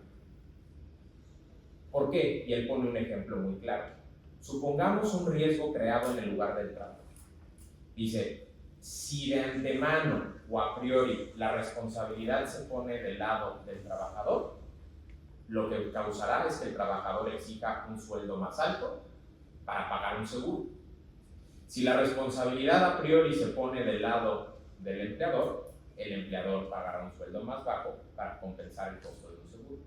¿Por qué? Y él pone un ejemplo muy claro. Supongamos un riesgo creado en el lugar del trabajo. Dice, si de antemano o a priori la responsabilidad se pone del lado del trabajador, lo que causará es que el trabajador exija un sueldo más alto para pagar un seguro. Si la responsabilidad a priori se pone del lado del empleador, el empleador pagará un sueldo más bajo para compensar el costo de un seguro.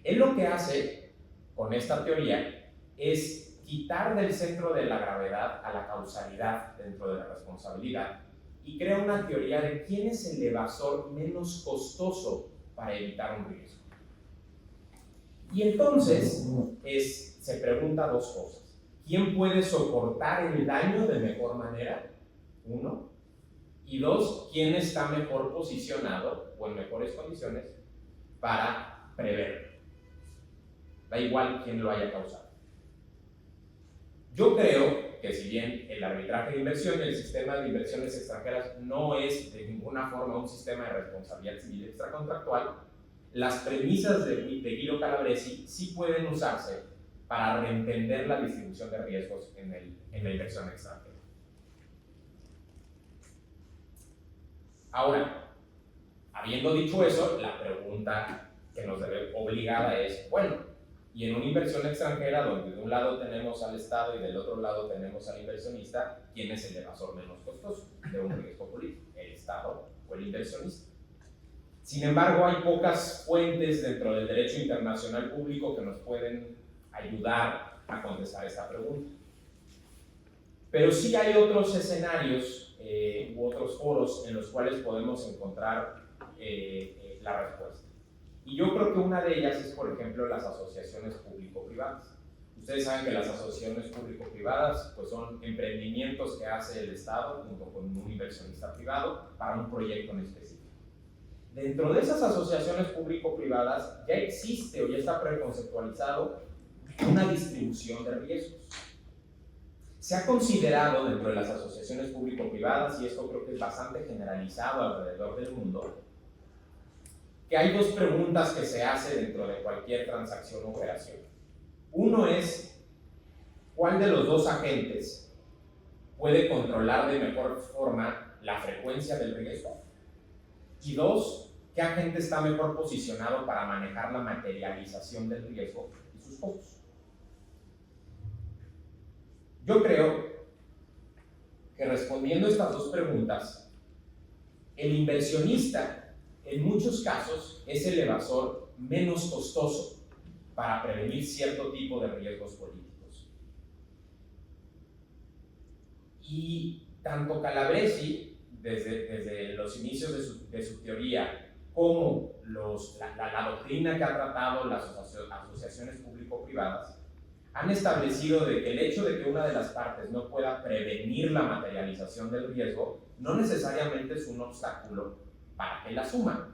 Él lo que hace con esta teoría es quitar del centro de la gravedad a la causalidad dentro de la responsabilidad y crea una teoría de quién es el evasor menos costoso para evitar un riesgo. Y entonces se pregunta dos cosas. ¿Quién puede soportar el daño de mejor manera? Uno. Y dos, ¿quién está mejor posicionado o en mejores condiciones para preverlo? Da igual quién lo haya causado. Yo creo que si bien el arbitraje de inversión y el sistema de inversiones extranjeras no es de ninguna forma un sistema de responsabilidad civil extracontractual, las premisas de Guido Calabresi sí pueden usarse para reentender la distribución de riesgos en la inversión extranjera. Ahora, habiendo dicho eso, la pregunta que nos debe obligada es, bueno, y en una inversión extranjera donde de un lado tenemos al Estado y del otro lado tenemos al inversionista, ¿quién es el evasor menos costoso de un riesgo político? ¿El Estado o el inversionista? Sin embargo, hay pocas fuentes dentro del derecho internacional público que nos pueden ayudar a contestar esta pregunta. Pero sí hay otros escenarios u otros foros en los cuales podemos encontrar la respuesta. Y yo creo que una de ellas es, por ejemplo, las asociaciones público-privadas. Ustedes saben que las asociaciones público-privadas pues son emprendimientos que hace el Estado junto con un inversionista privado para un proyecto en específico. Dentro de esas asociaciones público-privadas ya existe o ya está preconceptualizado una distribución de riesgos. Se ha considerado dentro de las asociaciones público-privadas, y esto creo que es bastante generalizado alrededor del mundo, que hay dos preguntas que se hacen dentro de cualquier transacción o operación. Uno es, ¿cuál de los dos agentes puede controlar de mejor forma la frecuencia del riesgo? Y dos, ¿qué agente está mejor posicionado para manejar la materialización del riesgo y sus costos? Yo creo que respondiendo estas dos preguntas, el inversionista en muchos casos es el evasor menos costoso para prevenir cierto tipo de riesgos políticos. Y tanto Calabresi, desde los inicios de su teoría, como la doctrina que ha tratado las asociaciones público-privadas, han establecido de que el hecho de que una de las partes no pueda prevenir la materialización del riesgo no necesariamente es un obstáculo para que la asuma,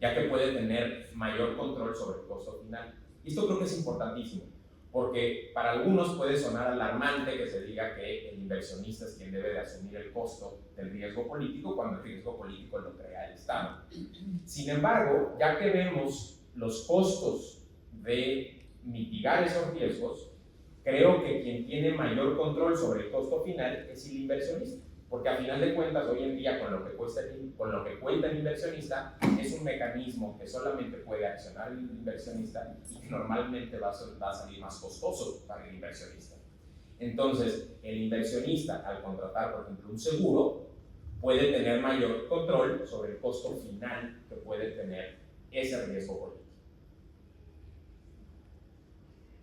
ya que puede tener mayor control sobre el costo final. Y esto creo que es importantísimo, porque para algunos puede sonar alarmante que se diga que el inversionista es quien debe de asumir el costo del riesgo político cuando el riesgo político lo crea el Estado. Sin embargo, ya que vemos los costos de mitigar esos riesgos, creo que quien tiene mayor control sobre el costo final es el inversionista, porque a final de cuentas hoy en día con lo que cuenta el inversionista es un mecanismo que solamente puede accionar el inversionista y que normalmente va a salir más costoso para el inversionista. Entonces, el inversionista al contratar, por ejemplo, un seguro, puede tener mayor control sobre el costo final que puede tener ese riesgo político.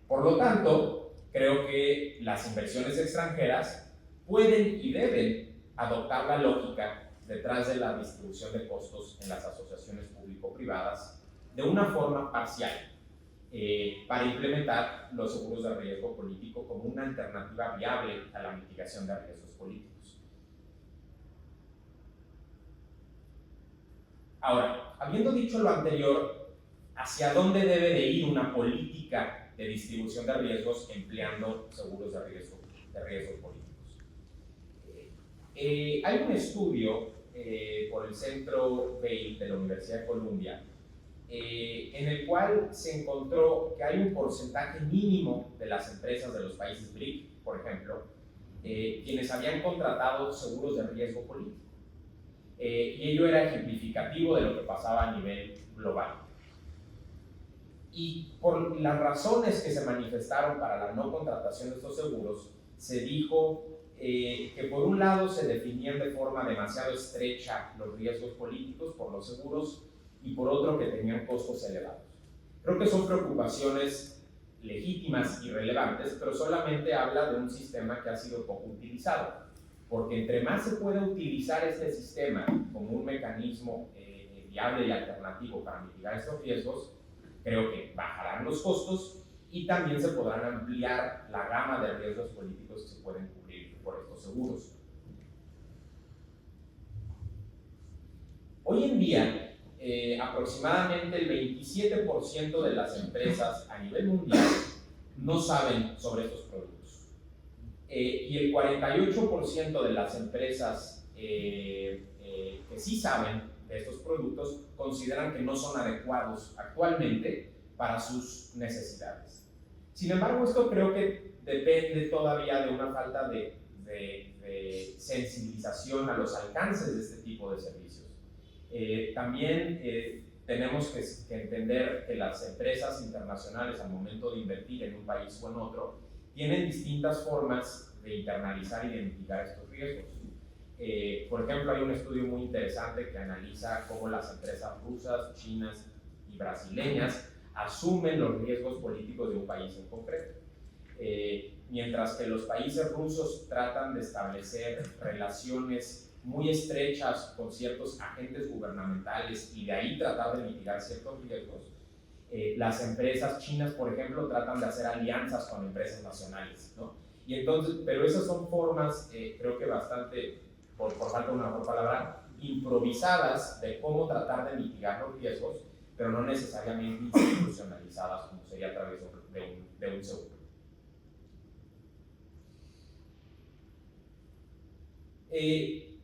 Por lo tanto, creo que las inversiones extranjeras pueden y deben adoptar la lógica detrás de la distribución de costos en las asociaciones público-privadas de una forma parcial para implementar los seguros de riesgo político como una alternativa viable a la mitigación de riesgos políticos. Ahora, habiendo dicho lo anterior, ¿hacia dónde debe de ir una política de distribución de riesgos empleando seguros de riesgos políticos? Hay un estudio por el Centro Bail de la Universidad de Columbia en el cual se encontró que hay un porcentaje mínimo de las empresas de los países BRIC, por ejemplo, quienes habían contratado seguros de riesgo político. Y ello era ejemplificativo de lo que pasaba a nivel global. Y por las razones que se manifestaron para la no contratación de estos seguros, se dijo que por un lado se definían de forma demasiado estrecha los riesgos políticos por los seguros y por otro que tenían costos elevados. Creo que son preocupaciones legítimas y relevantes, pero solamente habla de un sistema que ha sido poco utilizado, porque entre más se pueda utilizar este sistema como un mecanismo viable y alternativo para mitigar estos riesgos, creo que bajarán los costos y también se podrán ampliar la gama de riesgos políticos que se pueden cubrir por estos seguros. Hoy en día, aproximadamente el 27% de las empresas a nivel mundial no saben sobre estos productos. Y el 48% de las empresas que sí saben de estos productos consideran que no son adecuados actualmente para sus necesidades. Sin embargo, esto creo que depende todavía de una falta de sensibilización a los alcances de este tipo de servicios. También tenemos que entender que las empresas internacionales al momento de invertir en un país o en otro tienen distintas formas de internalizar y de mitigar estos riesgos. Por ejemplo, hay un estudio muy interesante que analiza cómo las empresas rusas, chinas y brasileñas asumen los riesgos políticos de un país en concreto. Mientras que los países rusos tratan de establecer relaciones muy estrechas con ciertos agentes gubernamentales y de ahí tratar de mitigar ciertos riesgos, las empresas chinas, por ejemplo, tratan de hacer alianzas con empresas nacionales, ¿no? Y entonces, pero esas son formas, creo que bastante, por falta de una mejor palabra, improvisadas de cómo tratar de mitigar los riesgos, pero no necesariamente institucionalizadas como sería a través de un seguro.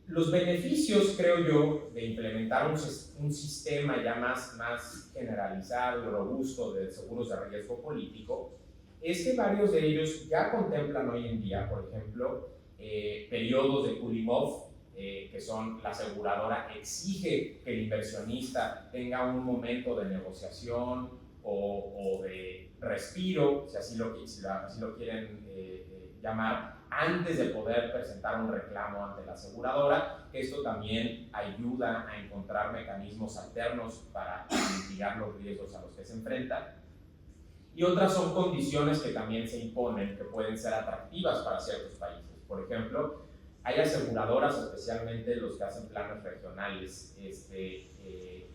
Los beneficios, creo yo, de implementar un sistema ya más generalizado y robusto de seguros de riesgo político es que varios de ellos ya contemplan hoy en día, por ejemplo, periodos de cooling off, que son la aseguradora exige que el inversionista tenga un momento de negociación o de respiro, si así lo quieren llamar, antes de poder presentar un reclamo ante la aseguradora. Esto también ayuda a encontrar mecanismos alternos para mitigar los riesgos a los que se enfrentan. Y otras son condiciones que también se imponen, que pueden ser atractivas para ciertos países. Por ejemplo, hay aseguradoras, especialmente los que hacen planes regionales, que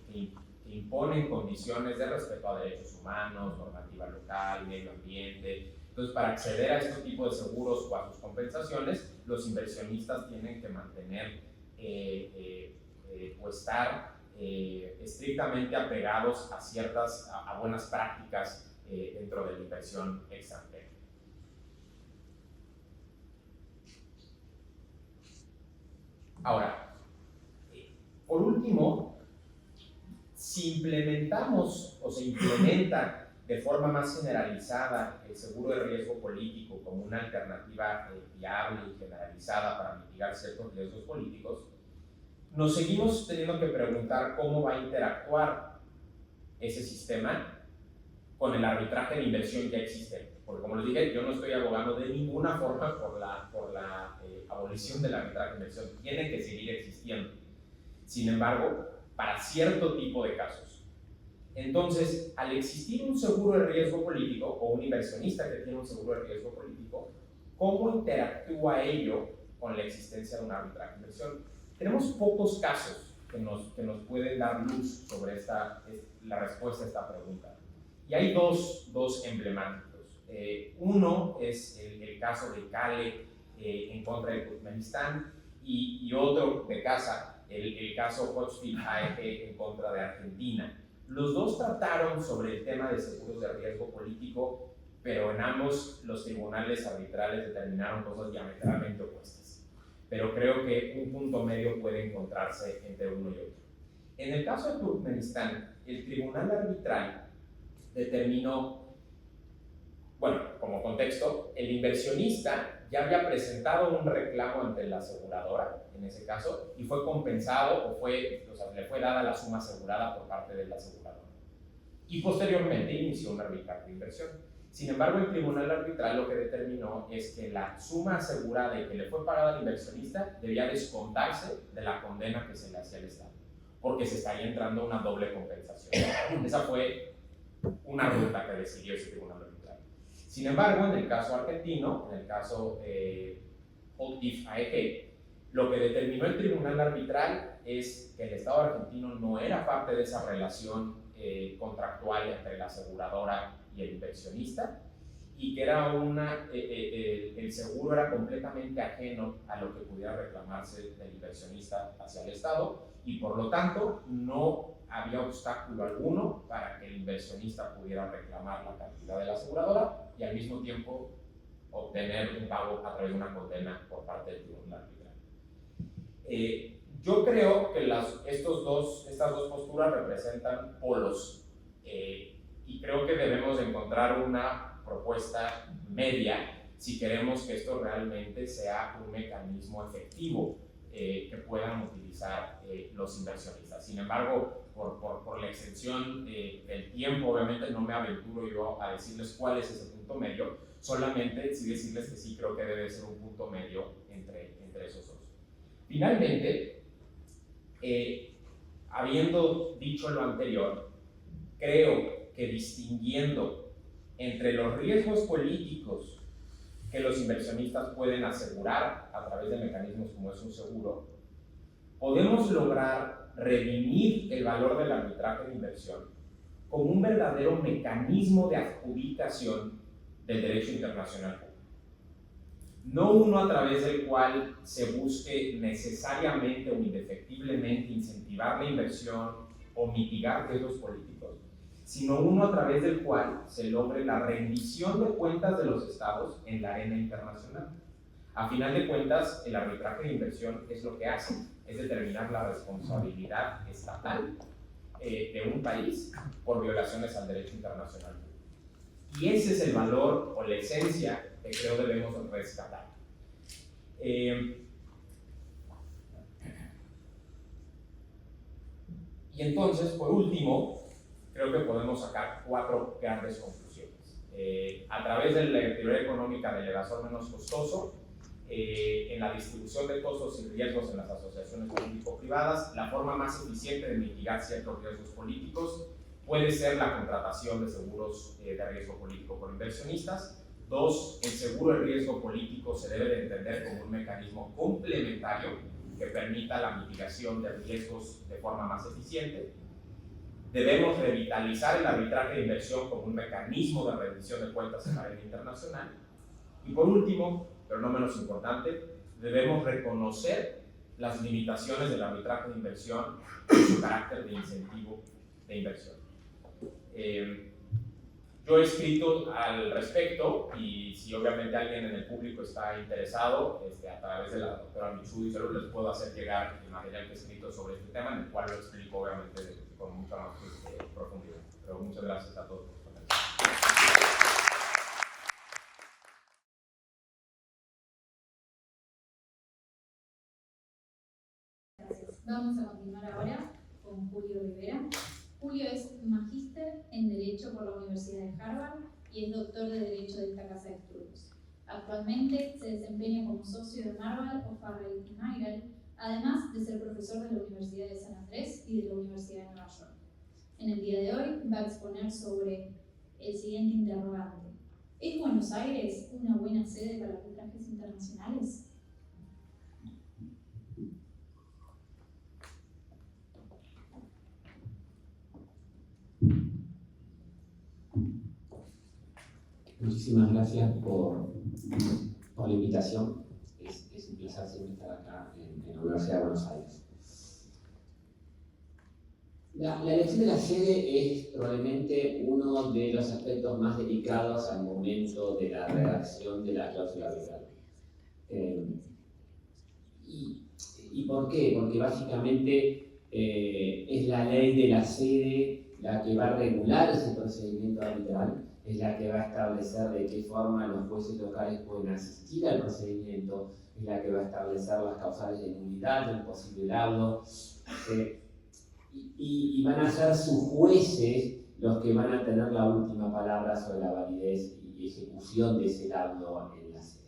imponen condiciones de respeto a derechos humanos, normativa local, medio ambiente. Entonces, para acceder a este tipo de seguros o a sus compensaciones, los inversionistas tienen que mantener o estar estrictamente apegados a buenas prácticas dentro de la inversión extranjera. Ahora, por último, si implementamos o se implementa de forma más generalizada el seguro de riesgo político como una alternativa viable y generalizada para mitigar ciertos riesgos políticos, nos seguimos teniendo que preguntar cómo va a interactuar ese sistema con el arbitraje de inversión ya existente. Porque, como les dije, yo no estoy abogando de ninguna forma por la abolición del arbitraje de inversión. Tiene que seguir existiendo. Sin embargo, para cierto tipo de casos. Entonces, al existir un seguro de riesgo político o un inversionista que tiene un seguro de riesgo político, ¿cómo interactúa ello con la existencia de un arbitraje de inversión? Tenemos pocos casos que nos pueden dar luz sobre la respuesta a esta pregunta. Y hay dos emblemáticos. Uno es el caso de Cale en contra de Turkmenistán y otro de casa, el caso Hochschild AEG en contra de Argentina. Los dos trataron sobre el tema de seguros de riesgo político, pero en ambos los tribunales arbitrales determinaron cosas diametralmente opuestas. Pero creo que un punto medio puede encontrarse entre uno y otro. En el caso de Turkmenistán, el tribunal arbitral determinó, bueno, como contexto, el inversionista ya había presentado un reclamo ante la aseguradora, en ese caso, y fue compensado le fue dada la suma asegurada por parte de la aseguradora. Y posteriormente inició un arbitraje de inversión. Sin embargo, el tribunal arbitral lo que determinó es que la suma asegurada y que le fue pagada al inversionista debía descontarse de la condena que se le hacía al Estado, porque se estaría entrando una doble compensación. Esa fue una ruta que decidió ese tribunal arbitral. Sin embargo, en el caso argentino, en el caso Hochschild AEG, lo que determinó el tribunal arbitral es que el Estado argentino no era parte de esa relación contractual entre la aseguradora y el inversionista, y que era el seguro era completamente ajeno a lo que pudiera reclamarse del inversionista hacia el Estado, y por lo tanto no había obstáculo alguno para que el inversionista pudiera reclamar la cantidad de la aseguradora y al mismo tiempo obtener un pago a través de una condena por parte del tribunal arbitral. Yo creo que estas dos posturas representan polos y creo que debemos encontrar una propuesta media si queremos que esto realmente sea un mecanismo efectivo que puedan utilizar los inversionistas. Sin embargo, por la extensión del tiempo, obviamente no me aventuro yo a decirles cuál es ese punto medio, solamente sí decirles que sí creo que debe ser un punto medio entre esos dos. Finalmente, habiendo dicho lo anterior, creo que distinguiendo entre los riesgos políticos que los inversionistas pueden asegurar a través de mecanismos como es un seguro, podemos lograr redimir el valor del arbitraje de inversión como un verdadero mecanismo de adjudicación del derecho internacional. No uno a través del cual se busque necesariamente o indefectiblemente incentivar la inversión o mitigar riesgos políticos, sino uno a través del cual se logre la rendición de cuentas de los estados en la arena internacional. A final de cuentas, el arbitraje de inversión es lo que hace, es determinar la responsabilidad estatal de un país por violaciones al derecho internacional. Y ese es el valor o la esencia que creo debemos rescatar. Y entonces, por último, creo que podemos sacar 4 grandes conclusiones. A través de la teoría económica del evasor menos costoso, en la distribución de costos y riesgos en las asociaciones público-privadas, la forma más eficiente de mitigar ciertos riesgos políticos puede ser la contratación de seguros de riesgo político por inversionistas. 2, el seguro de riesgo político se debe de entender como un mecanismo complementario que permita la mitigación de riesgos de forma más eficiente. Debemos revitalizar el arbitraje de inversión como un mecanismo de rendición de cuentas en la arena internacional. Y por último, pero no menos importante, debemos reconocer las limitaciones del arbitraje de inversión y su carácter de incentivo de inversión. Yo he escrito al respecto y si obviamente alguien en el público está interesado, a través de la doctora Michuy, yo les puedo hacer llegar el material que he escrito sobre este tema, en el cual lo explico obviamente con mucha más profundidad. Pero muchas gracias a todos por su atención. Vamos a continuar ahora con Julio Rivera. Julio es magíster en Derecho por la Universidad de Harvard y es doctor de Derecho de esta casa de estudios. Actualmente se desempeña como socio de Marval, O'Farrell y Mayrell, además de ser profesor de la Universidad de San Andrés y de la Universidad de Nueva York. En el día de hoy va a exponer sobre el siguiente interrogante. ¿Es Buenos Aires una buena sede para arbitrajes internacionales? Muchísimas gracias por la invitación. Es un placer siempre estar acá en la Universidad de Buenos Aires. La elección de la sede es probablemente uno de los aspectos más delicados al momento de la redacción de la cláusula arbitral. ¿Y por qué? Porque básicamente es la ley de la sede la que va a regular ese procedimiento arbitral, es la que va a establecer de qué forma los jueces locales pueden asistir al procedimiento, es la que va a establecer las causales de nulidad, del posible laudo, y van a ser sus jueces los que van a tener la última palabra sobre la validez y ejecución de ese laudo en la sede.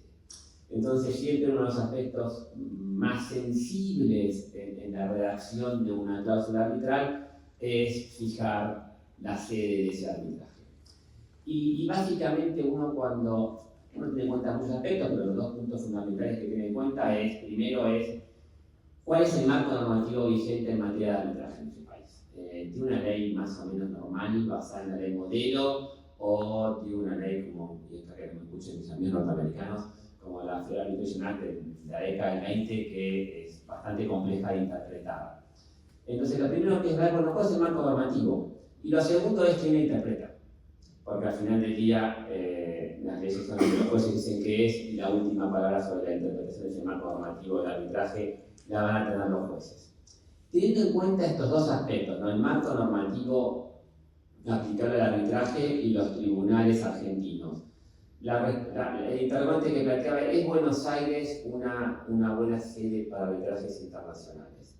Entonces, siempre uno de los aspectos más sensibles en la redacción de una cláusula arbitral es fijar la sede de ese arbitraje. Y básicamente uno tiene en cuenta muchos aspectos, pero los 2 puntos fundamentales que tiene en cuenta primero es cuál es el marco normativo vigente en materia de arbitraje en su país. ¿Tiene una ley más o menos normal, basada en la ley modelo, o tiene una ley, como, y esto que me escuchen mis amigos norteamericanos, como la Federal Arbitration Act de la década del 20, que es bastante compleja de interpretar? Entonces, lo primero que es ver, bueno, cuál es el marco normativo, y lo segundo es quién la interpreta. Porque al final del día las leyes son los jueces dicen que es, y la última palabra sobre la interpretación de ese marco normativo del arbitraje la van a tener los jueces. Teniendo en cuenta estos 2 aspectos, ¿no? El marco normativo aplicable al arbitraje y los tribunales argentinos, el interrogante que planteaba, ¿es Buenos Aires una buena sede para arbitrajes internacionales?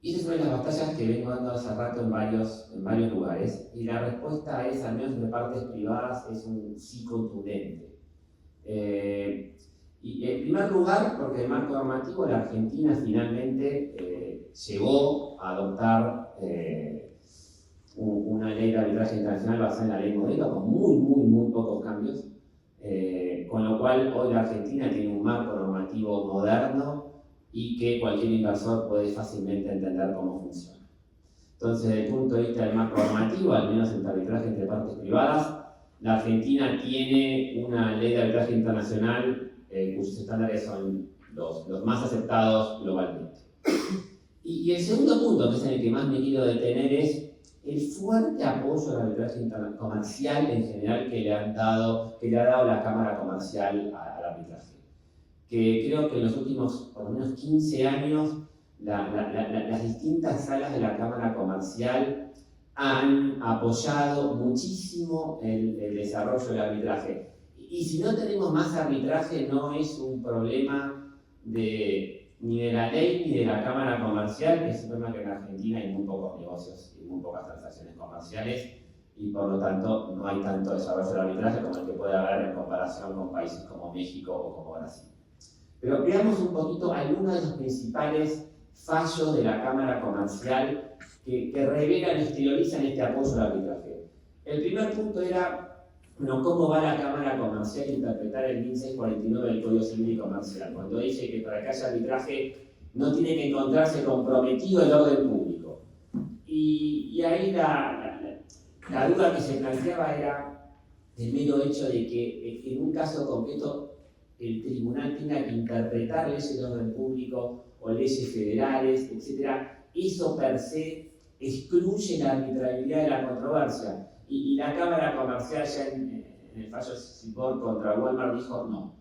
Y esa es una de las batallas que vengo dando hace rato en varios lugares, y la respuesta es, al menos de partes privadas, es un sí contundente. Y en primer lugar, porque el marco normativo, la Argentina finalmente llegó a adoptar una ley de arbitraje internacional basada en la ley modelo con muy pocos cambios, con lo cual hoy la Argentina tiene un marco normativo moderno y que cualquier inversor puede fácilmente entender cómo funciona. Entonces, desde el punto de vista del marco normativo, al menos en arbitraje entre partes privadas, la Argentina tiene una ley de arbitraje internacional cuyos estándares son los más aceptados globalmente. Y el segundo punto, que es en el que más me quiero detener, es el fuerte apoyo al arbitraje comercial en general que le ha dado la Cámara Comercial al arbitraje. Que creo que en los últimos, por lo menos 15 años, las distintas salas de la Cámara Comercial han apoyado muchísimo el desarrollo del arbitraje. Y si no tenemos más arbitraje, no es un problema ni de la ley ni de la Cámara Comercial, es un problema que en Argentina hay muy pocos negocios y muy pocas transacciones comerciales, y por lo tanto no hay tanto desarrollo del arbitraje como el que puede haber en comparación con países como México o como Brasil. Pero veamos un poquito algunos de los principales fallos de la Cámara Comercial que revelan y exteriorizan este apoyo al arbitraje. El primer punto era, bueno, ¿cómo va la Cámara Comercial a interpretar el 1649 del Código Civil y Comercial? Cuando dice que para que haya arbitraje no tiene que encontrarse comprometido el orden público. Y ahí la duda que se planteaba era el mero hecho de que en un caso concreto el tribunal tenga que interpretar leyes de orden público o leyes federales, etc. Eso per se excluye la arbitrabilidad de la controversia. Y la Cámara Comercial ya en el fallo Sibor contra Walmart dijo no.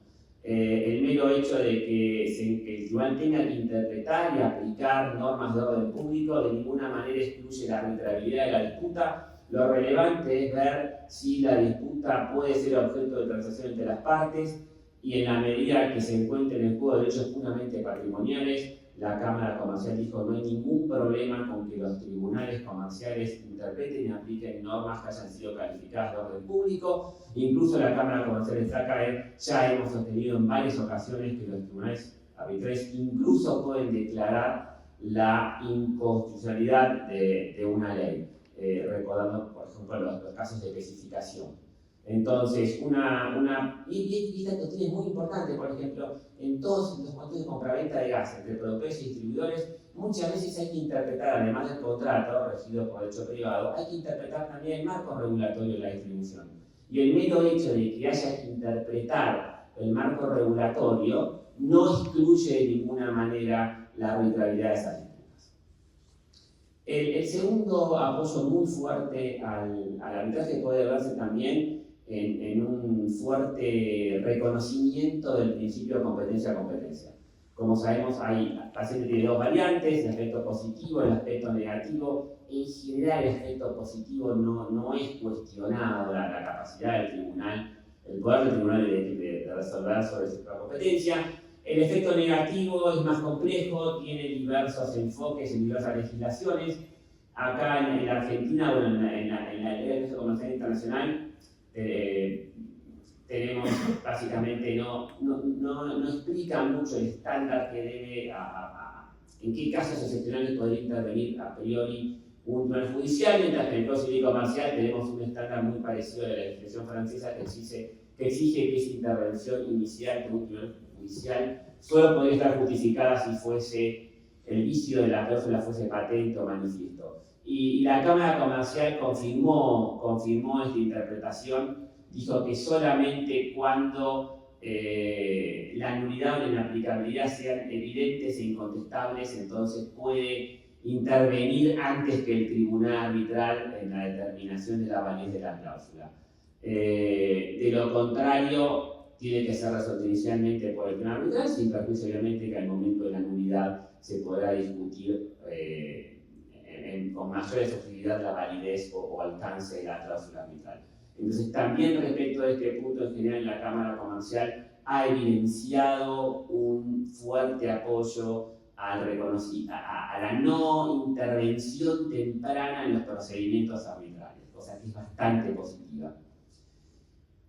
El mero hecho de que el tribunal tenga que interpretar y aplicar normas de orden público de ninguna manera excluye la arbitrabilidad de la disputa. Lo relevante es ver si la disputa puede ser objeto de transacción entre las partes, y en la medida que se encuentren en juego derechos puramente patrimoniales, la Cámara Comercial dijo no hay ningún problema con que los tribunales comerciales interpreten y apliquen normas que hayan sido calificadas de orden público. Incluso la Cámara Comercial de ya hemos sostenido en varias ocasiones que los tribunales arbitrales incluso pueden declarar la inconstitucionalidad de una ley, recordando por ejemplo los casos de especificación. Entonces, y esta cuestión es muy importante, por ejemplo, en todos los contratos de compraventa de gas entre productores y distribuidores, muchas veces hay que interpretar, además del contrato regido por derecho privado, hay que interpretar también el marco regulatorio de la distribución. Y el mero hecho de que haya que interpretar el marco regulatorio no excluye de ninguna manera la arbitrabilidad de esas disputas. El segundo apoyo muy fuerte al arbitraje puede verse también en un fuerte reconocimiento del principio de competencia-competencia. Como sabemos, paciente tiene dos variantes, el aspecto positivo y el aspecto negativo. En general, el aspecto positivo no es cuestionado, la capacidad del tribunal, el poder del tribunal de resolver sobre esa competencia. El efecto negativo es más complejo, tiene diversos enfoques en diversas legislaciones. Acá en la Argentina, bueno, en la Ley de Derecho Comercial Internacional, tenemos básicamente no explica mucho el estándar que debe en qué casos excepcionales podría intervenir a priori un tribunal judicial, mientras que en el Código Civil y Comercial tenemos un estándar muy parecido de la legislación francesa que exige que esa intervención inicial de un tribunal judicial solo podría estar justificada si fuese el vicio de la cláusula fuese patente o manifiesto. Y la Cámara Comercial confirmó esta interpretación, dijo que solamente cuando la nulidad o la inaplicabilidad sean evidentes e incontestables, entonces puede intervenir antes que el tribunal arbitral en la determinación de la validez de la cláusula. De lo contrario, tiene que ser resuelto inicialmente por el tribunal arbitral, sin perjuicio obviamente que al momento de la nulidad se podrá discutir con mayor efectividad la validez o alcance de la cláusula arbitral. Entonces, también respecto a este punto, en general, la Cámara Comercial ha evidenciado un fuerte apoyo a la no intervención temprana en los procedimientos arbitrales, cosa que es bastante positiva.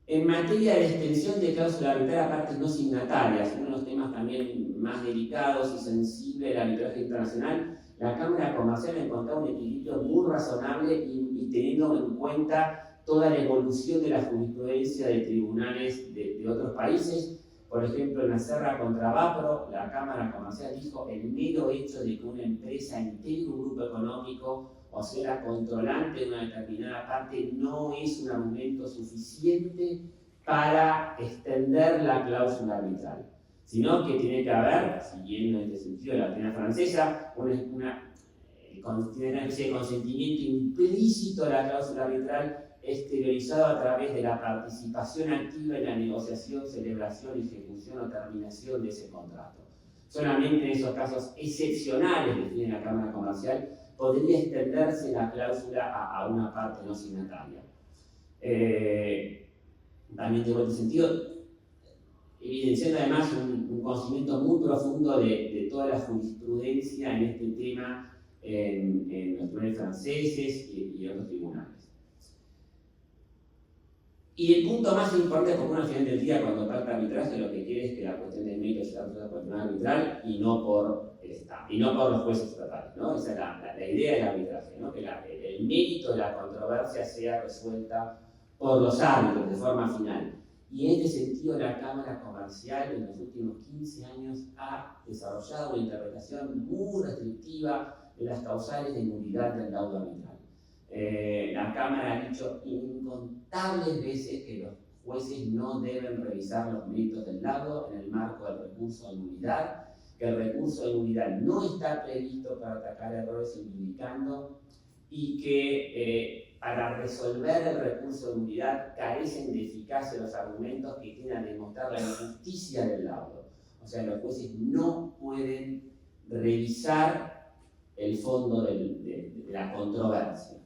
En materia de extensión de cláusula arbitral a partes no signatarias, uno de los temas también más delicados y sensibles del arbitraje internacional, la Cámara Comercial ha encontrado un equilibrio muy razonable y teniendo en cuenta toda la evolución de la jurisprudencia de tribunales de otros países. Por ejemplo, en la Serra contra Vapro, la Cámara Comercial dijo el mero hecho de que una empresa integre un grupo económico o sea controlante de una determinada parte no es un argumento suficiente para extender la cláusula arbitral, sino que tiene que haber, siguiendo en este sentido la doctrina francesa, tiene una especie de consentimiento implícito a la cláusula arbitral exteriorizado a través de la participación activa en la negociación, celebración, ejecución o terminación de ese contrato. Solamente en esos casos excepcionales, define la Cámara Comercial, podría extenderse la cláusula a una parte no signataria. También tengo este sentido, evidenciando además un conocimiento muy profundo de toda la jurisprudencia en este tema en los tribunales franceses y otros tribunales. Y el punto más importante, porque uno al final del día, cuando trata de arbitraje, lo que quiere es que la cuestión del mérito sea tratada por el tribunal arbitral y no por el Estado, y no por los jueces estatales, ¿no? Esa es la idea del arbitraje, ¿no? Que el mérito de la controversia sea resuelta por los árbitros de forma final. Y en este sentido, la Cámara Comercial en los últimos 15 años ha desarrollado una interpretación muy restrictiva de las causales de nulidad del laudo arbitral. La Cámara ha dicho incontables veces que los jueces no deben revisar los méritos del laudo en el marco del recurso de nulidad, que el recurso de nulidad no está previsto para atacar errores indicando y que para resolver el recurso de nulidad carecen de eficacia los argumentos que tienen a demostrar la injusticia del laudo. O sea, los jueces no pueden revisar el fondo de la controversia.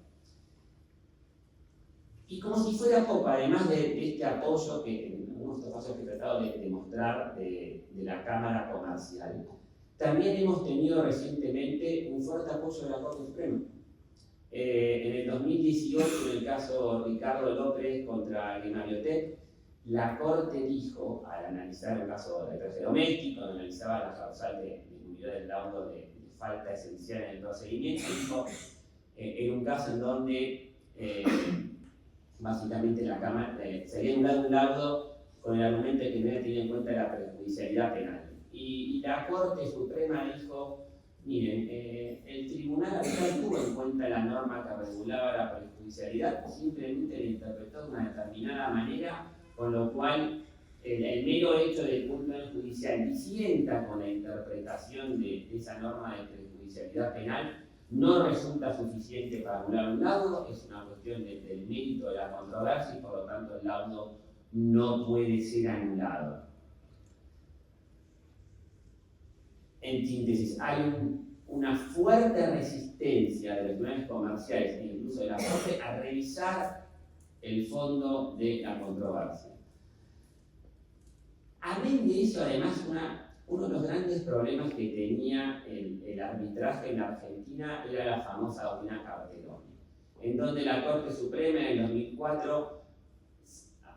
Y como si fuera poco, además de este apoyo que en algunos casos que he tratado de demostrar de la Cámara Comercial, también hemos tenido recientemente un fuerte apoyo de la Corte Suprema. En el 2018, en el caso Ricardo López contra Gemabiotec, la Corte dijo, al analizar el caso de traje doméstico, donde analizaba la causal de nulidad del laudo de falta esencial en el procedimiento, dijo, en un caso en donde básicamente la Cámara se había anulado un laudo con el argumento de que no había tenido en cuenta la prejudicialidad penal. Y la Corte Suprema dijo, miren, el tribunal arbitral tuvo en cuenta la norma que regulaba la prejudicialidad, simplemente la interpretó de una determinada manera, con lo cual el mero hecho de que un tribunal judicial disienta con la interpretación de esa norma de prejudicialidad penal no resulta suficiente para anular un laudo, es una cuestión del mérito de la controversia y por lo tanto el laudo no puede ser anulado. En síntesis, hay una fuerte resistencia de los tribunales comerciales e incluso de la Corte a revisar el fondo de la controversia. Amén de eso, además, uno de los grandes problemas que tenía el arbitraje en Argentina era la famosa doctrina Carteloni, en donde la Corte Suprema en el 2004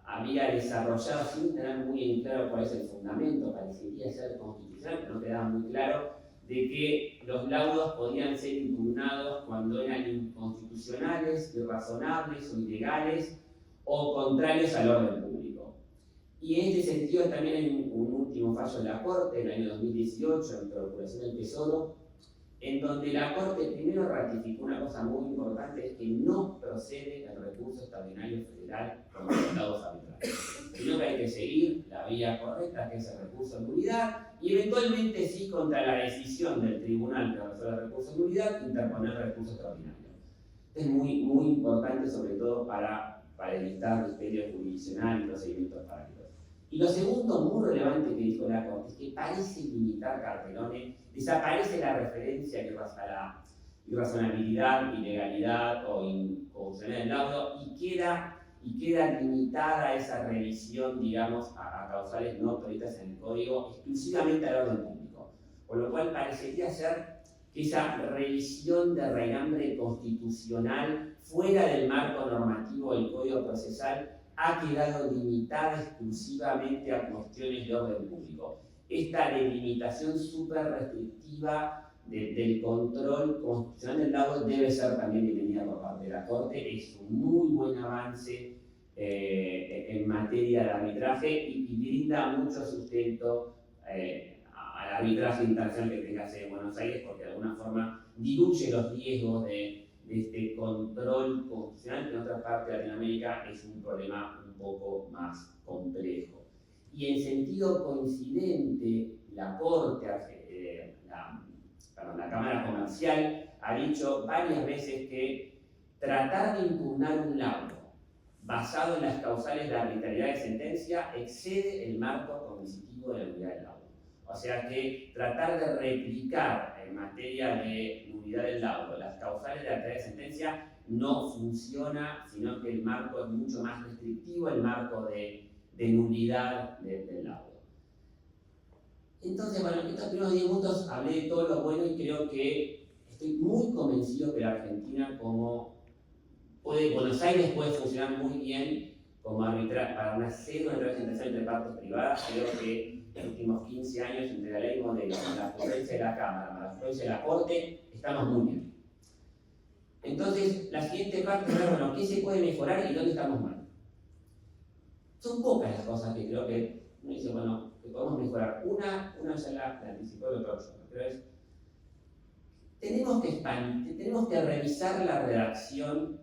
había desarrollado, sin tener muy en claro cuál es el fundamento, parecería ser constitucional, pero no quedaba muy claro, de que los laudos podían ser impugnados cuando eran inconstitucionales, irrazonables o ilegales o contrarios al orden público. Y en este sentido también hay un último fallo de la Corte, en el año 2018, en Procuración del Tesoro, en donde la Corte primero ratificó una cosa muy importante, es que no procede el recurso extraordinario federal contra los laudos arbitrales, sino que hay que seguir la vía correcta, que es el recurso de nulidad, y eventualmente sí contra la decisión del tribunal que resuelve el recurso de nulidad, interponer el recurso extraordinario. Es muy, muy importante, sobre todo para evitar misterios jurisdiccional y procedimientos paralelos. Y lo segundo muy relevante que dijo la Corte es que parece limitar Carteloni, desaparece la referencia a la irrazonabilidad, ilegalidad o inconstitucionalidad del laudo y queda y queda limitada esa revisión, digamos, a causales no previstas en el código, exclusivamente al orden público. Con lo cual parecería ser que esa revisión de raigambre constitucional fuera del marco normativo del Código Procesal ha quedado limitada exclusivamente a cuestiones de orden público. Esta delimitación súper restrictiva del control constitucional del laudo debe ser también bienvenida por parte de la Corte. Es un muy buen avance en materia de arbitraje y brinda mucho sustento al arbitraje internacional que tenga sede en Buenos Aires, porque de alguna forma diluye los riesgos de este control constitucional, que en otra parte de Latinoamérica es un problema un poco más complejo. Y en sentido coincidente, la Corte, la Cámara Comercial, ha dicho varias veces que tratar de impugnar un laudo basado en las causales de arbitrariedad de sentencia excede el marco cognitivo de la unidad del laudo. O sea que tratar de replicar en materia de nulidad del laudo las causales de arbitrariedad de sentencia no funciona, sino que el marco es mucho más restrictivo, el marco de nulidad del laudo. Entonces, bueno, en estos primeros 10 minutos hablé de todo lo bueno y creo que estoy muy convencido que la Argentina, Buenos Aires puede funcionar muy bien como arbitrar para una serie de arbitraje entre partes privadas. Creo que en los últimos 15 años, entre la ley modelo, la jurisprudencia de la Cámara, la jurisprudencia de la Corte, estamos muy bien. Entonces, la siguiente parte es, bueno, ¿qué se puede mejorar y dónde estamos mal? Son pocas las cosas que creo que uno dice, bueno, que podemos mejorar. Una ya la anticipó el doctor Schoen, pero es, tenemos que revisar la redacción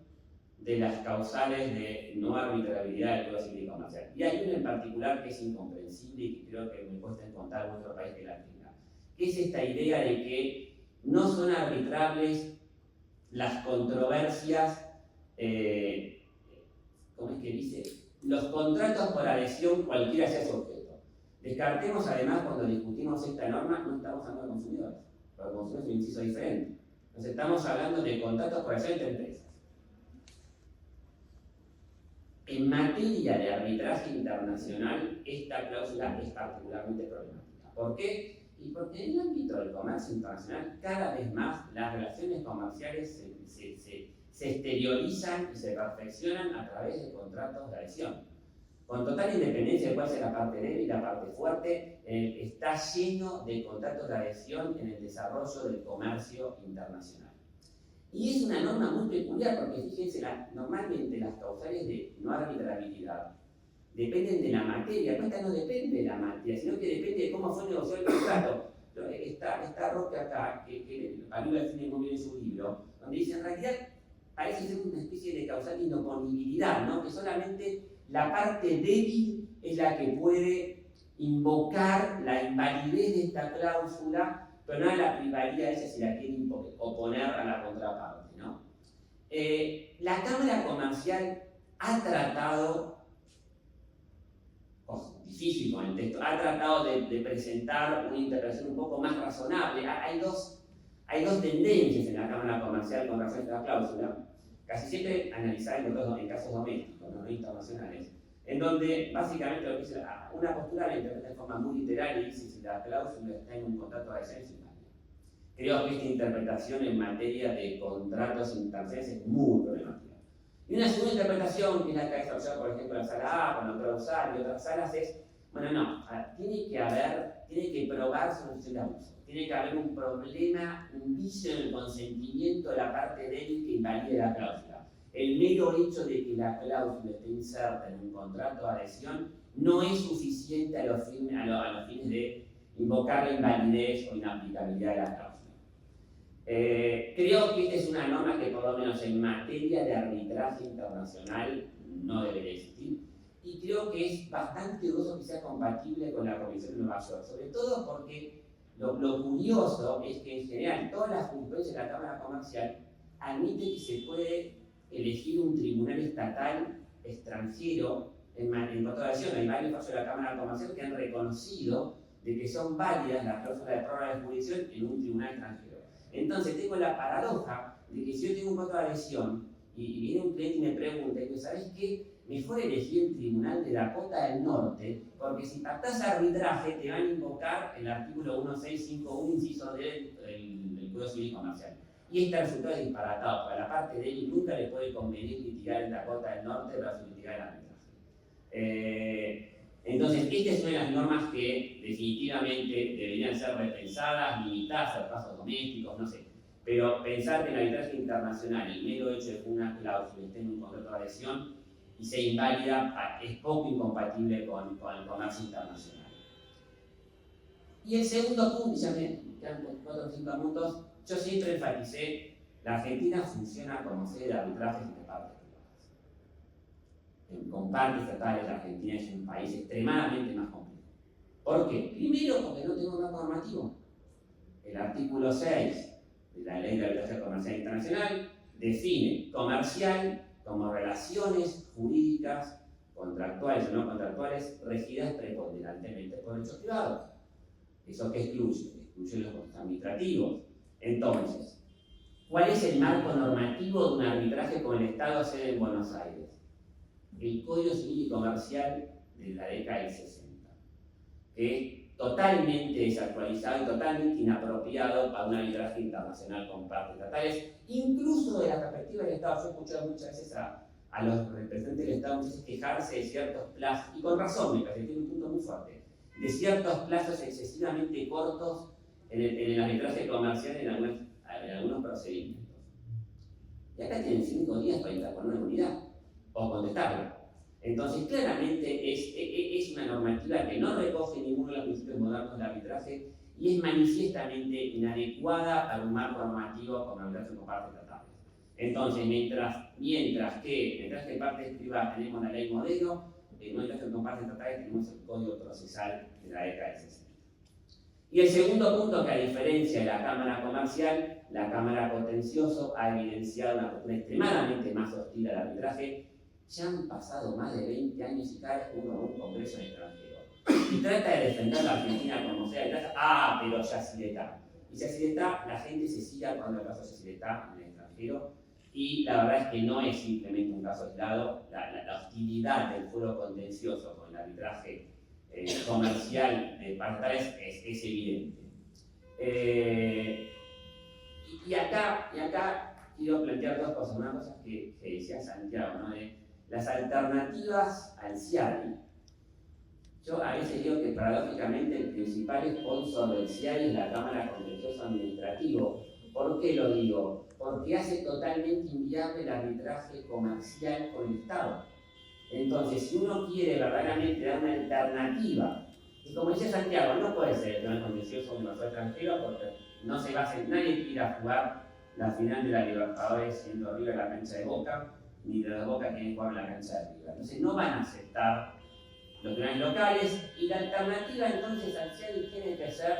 de las causales de no arbitrabilidad del Código Civil y Comercial. Y hay una en particular que es incomprensible y que creo que me cuesta encontrar en otro país que la tenga, que es esta idea de que no son arbitrables las controversias, ¿cómo es que dice? Los contratos por adhesión, cualquiera sea su objeto. Descartemos además, cuando discutimos esta norma, no estamos hablando de consumidores, porque el consumidor es un inciso diferente. Entonces estamos hablando de contratos por adhesión entre empresas. En materia de arbitraje internacional, esta cláusula es particularmente problemática. ¿Por qué? Y porque en el ámbito del comercio internacional, cada vez más las relaciones comerciales se exteriorizan y se perfeccionan a través de contratos de adhesión. Con total independencia de cuál sea la parte débil y la parte fuerte, está lleno de contratos de adhesión en el desarrollo del comercio internacional. Y es una norma muy peculiar porque, fíjense, normalmente las causales de no arbitrabilidad dependen de la materia, pero esta no depende de la materia, sino que depende de cómo fue negociado el contrato. Está Roque acá, que Palula define muy bien en su libro, donde dice, en realidad parece ser una especie de causal de inoponibilidad, ¿no? Que solamente la parte débil es la que puede invocar la invalidez de esta cláusula, pero no la privaría esa si la quiere oponer a la contraparte, ¿no? La Cámara Comercial ha tratado, difícil con el texto, ha tratado de presentar una interpretación un poco más razonable. Hay dos tendencias en la Cámara Comercial con respecto a la cláusula, casi siempre analizadas en casos domésticos, no internacionales, en donde básicamente lo que dice una postura la interpreta de forma muy literal y dice si la cláusula está en un contrato de adhesión es inválido. Creo que esta interpretación en materia de contratos internacionales es muy problemática. Y una segunda interpretación, que es la que ha desarrollado, por ejemplo, la sala A, con la doctora Usar y otras salas, es, bueno, no, tiene que probarse una situación de abuso. Tiene que haber un problema, un vicio en el consentimiento de la parte débil que invalide la cláusula. El mero hecho de que la cláusula esté inserta en un contrato de adhesión no es suficiente a los fines de invocar la invalidez o inaplicabilidad de la cláusula. Creo que esta es una norma que por lo menos en materia de arbitraje internacional no debería existir y creo que es bastante dudoso que sea compatible con la Convención de Nueva York, sobre todo porque lo curioso es que en general todas las jurisprudencias de la Cámara Comercial admiten que se puede elegir un tribunal estatal extranjero en contratación. Hay varios casos de la Cámara Comercial que han reconocido de que son válidas las cláusulas de prórroga de jurisdicción en un tribunal extranjero. Entonces tengo la paradoja de que si yo tengo un contrato de adhesión y viene un cliente y me pregunta, y ¿sabes qué? mejor elegir el Tribunal de Dakota del Norte, porque si pactás arbitraje te van a invocar el artículo 1651, inciso D del Código Civil Comercial. Y este resultado es disparatado, porque a la parte de él nunca le puede convenir litigar en Dakota del Norte versus litigar en arbitraje. Entonces, esta es una de las normas que definitivamente deberían ser repensadas, limitadas a casos domésticos, no sé. Pero pensar que el arbitraje internacional, el mero hecho de que una cláusula esté en un contrato de adhesión y sea inválida, es poco incompatible con el comercio internacional. Y el segundo punto, ya me quedan 4 o 5 minutos, yo siempre enfaticé, la Argentina funciona como sede de arbitrajes entre partes privadas. Con partes estatales, la Argentina es un país extremadamente más complejo. ¿Por qué? Primero, porque no tengo un marco normativo. El artículo 6 de la Ley de Arbitraje Comercial Internacional define comercial como relaciones jurídicas, contractuales o no contractuales, regidas preponderantemente por derechos privados. ¿Eso qué excluye? Excluye los costos administrativos. Entonces, ¿cuál es el marco normativo de un arbitraje con el Estado sede en Buenos Aires? El Código Civil y Comercial de la década del 60, que es totalmente desactualizado y totalmente inapropiado para un arbitraje internacional con partes estatales, incluso de la perspectiva del Estado. Yo he escuchado muchas veces a los representantes del Estado muchas veces quejarse de ciertos plazos, y con razón, me parece que tiene un punto muy fuerte, de ciertos plazos excesivamente cortos en el arbitraje comercial en algunos procedimientos. Y acá tienen 5 días para interponer una unidad o contestarla. Entonces, claramente es una normativa que no recoge ninguno de los principios modernos del arbitraje y es manifiestamente inadecuada para un marco normativo con arbitraje con partes estatales. Entonces, mientras que en partes privadas tenemos la ley modelo, en arbitraje con partes estatales tenemos el Código Procesal de la década del 60. Y el segundo punto, que a diferencia de la Cámara Comercial, la Cámara Contencioso ha evidenciado una postura extremadamente más hostil al arbitraje. Ya han pasado más de 20 años y cada vez uno a un congreso en el extranjero y trata de defender a la Argentina como sea, pero Yacyretá. Y Yacyretá, la gente se sigue acordando del caso Yacyretá en el extranjero, y la verdad es que no es simplemente un caso aislado. La hostilidad del foro contencioso con el arbitraje comercial de partes es evidente. Y acá quiero plantear 2 cosas. Una cosa que decía Santiago, ¿no? De las alternativas al CIADI. Yo a veces digo que paradójicamente el principal sponsor del CIADI es la Cámara Contencioso Administrativo. ¿Por qué lo digo? Porque hace totalmente inviable el arbitraje comercial con el Estado. Entonces, si uno quiere verdaderamente dar una alternativa, y como decía Santiago, no puede ser el Tribunal Contencioso universal extranjero porque no se va a hacer, nadie quiere ir a jugar la final de la Libertadores siendo River la cancha de Boca, ni de la Boca quieren jugar la cancha de River. Entonces no van a aceptar los tribunales locales, y la alternativa entonces al CIADI tiene que ser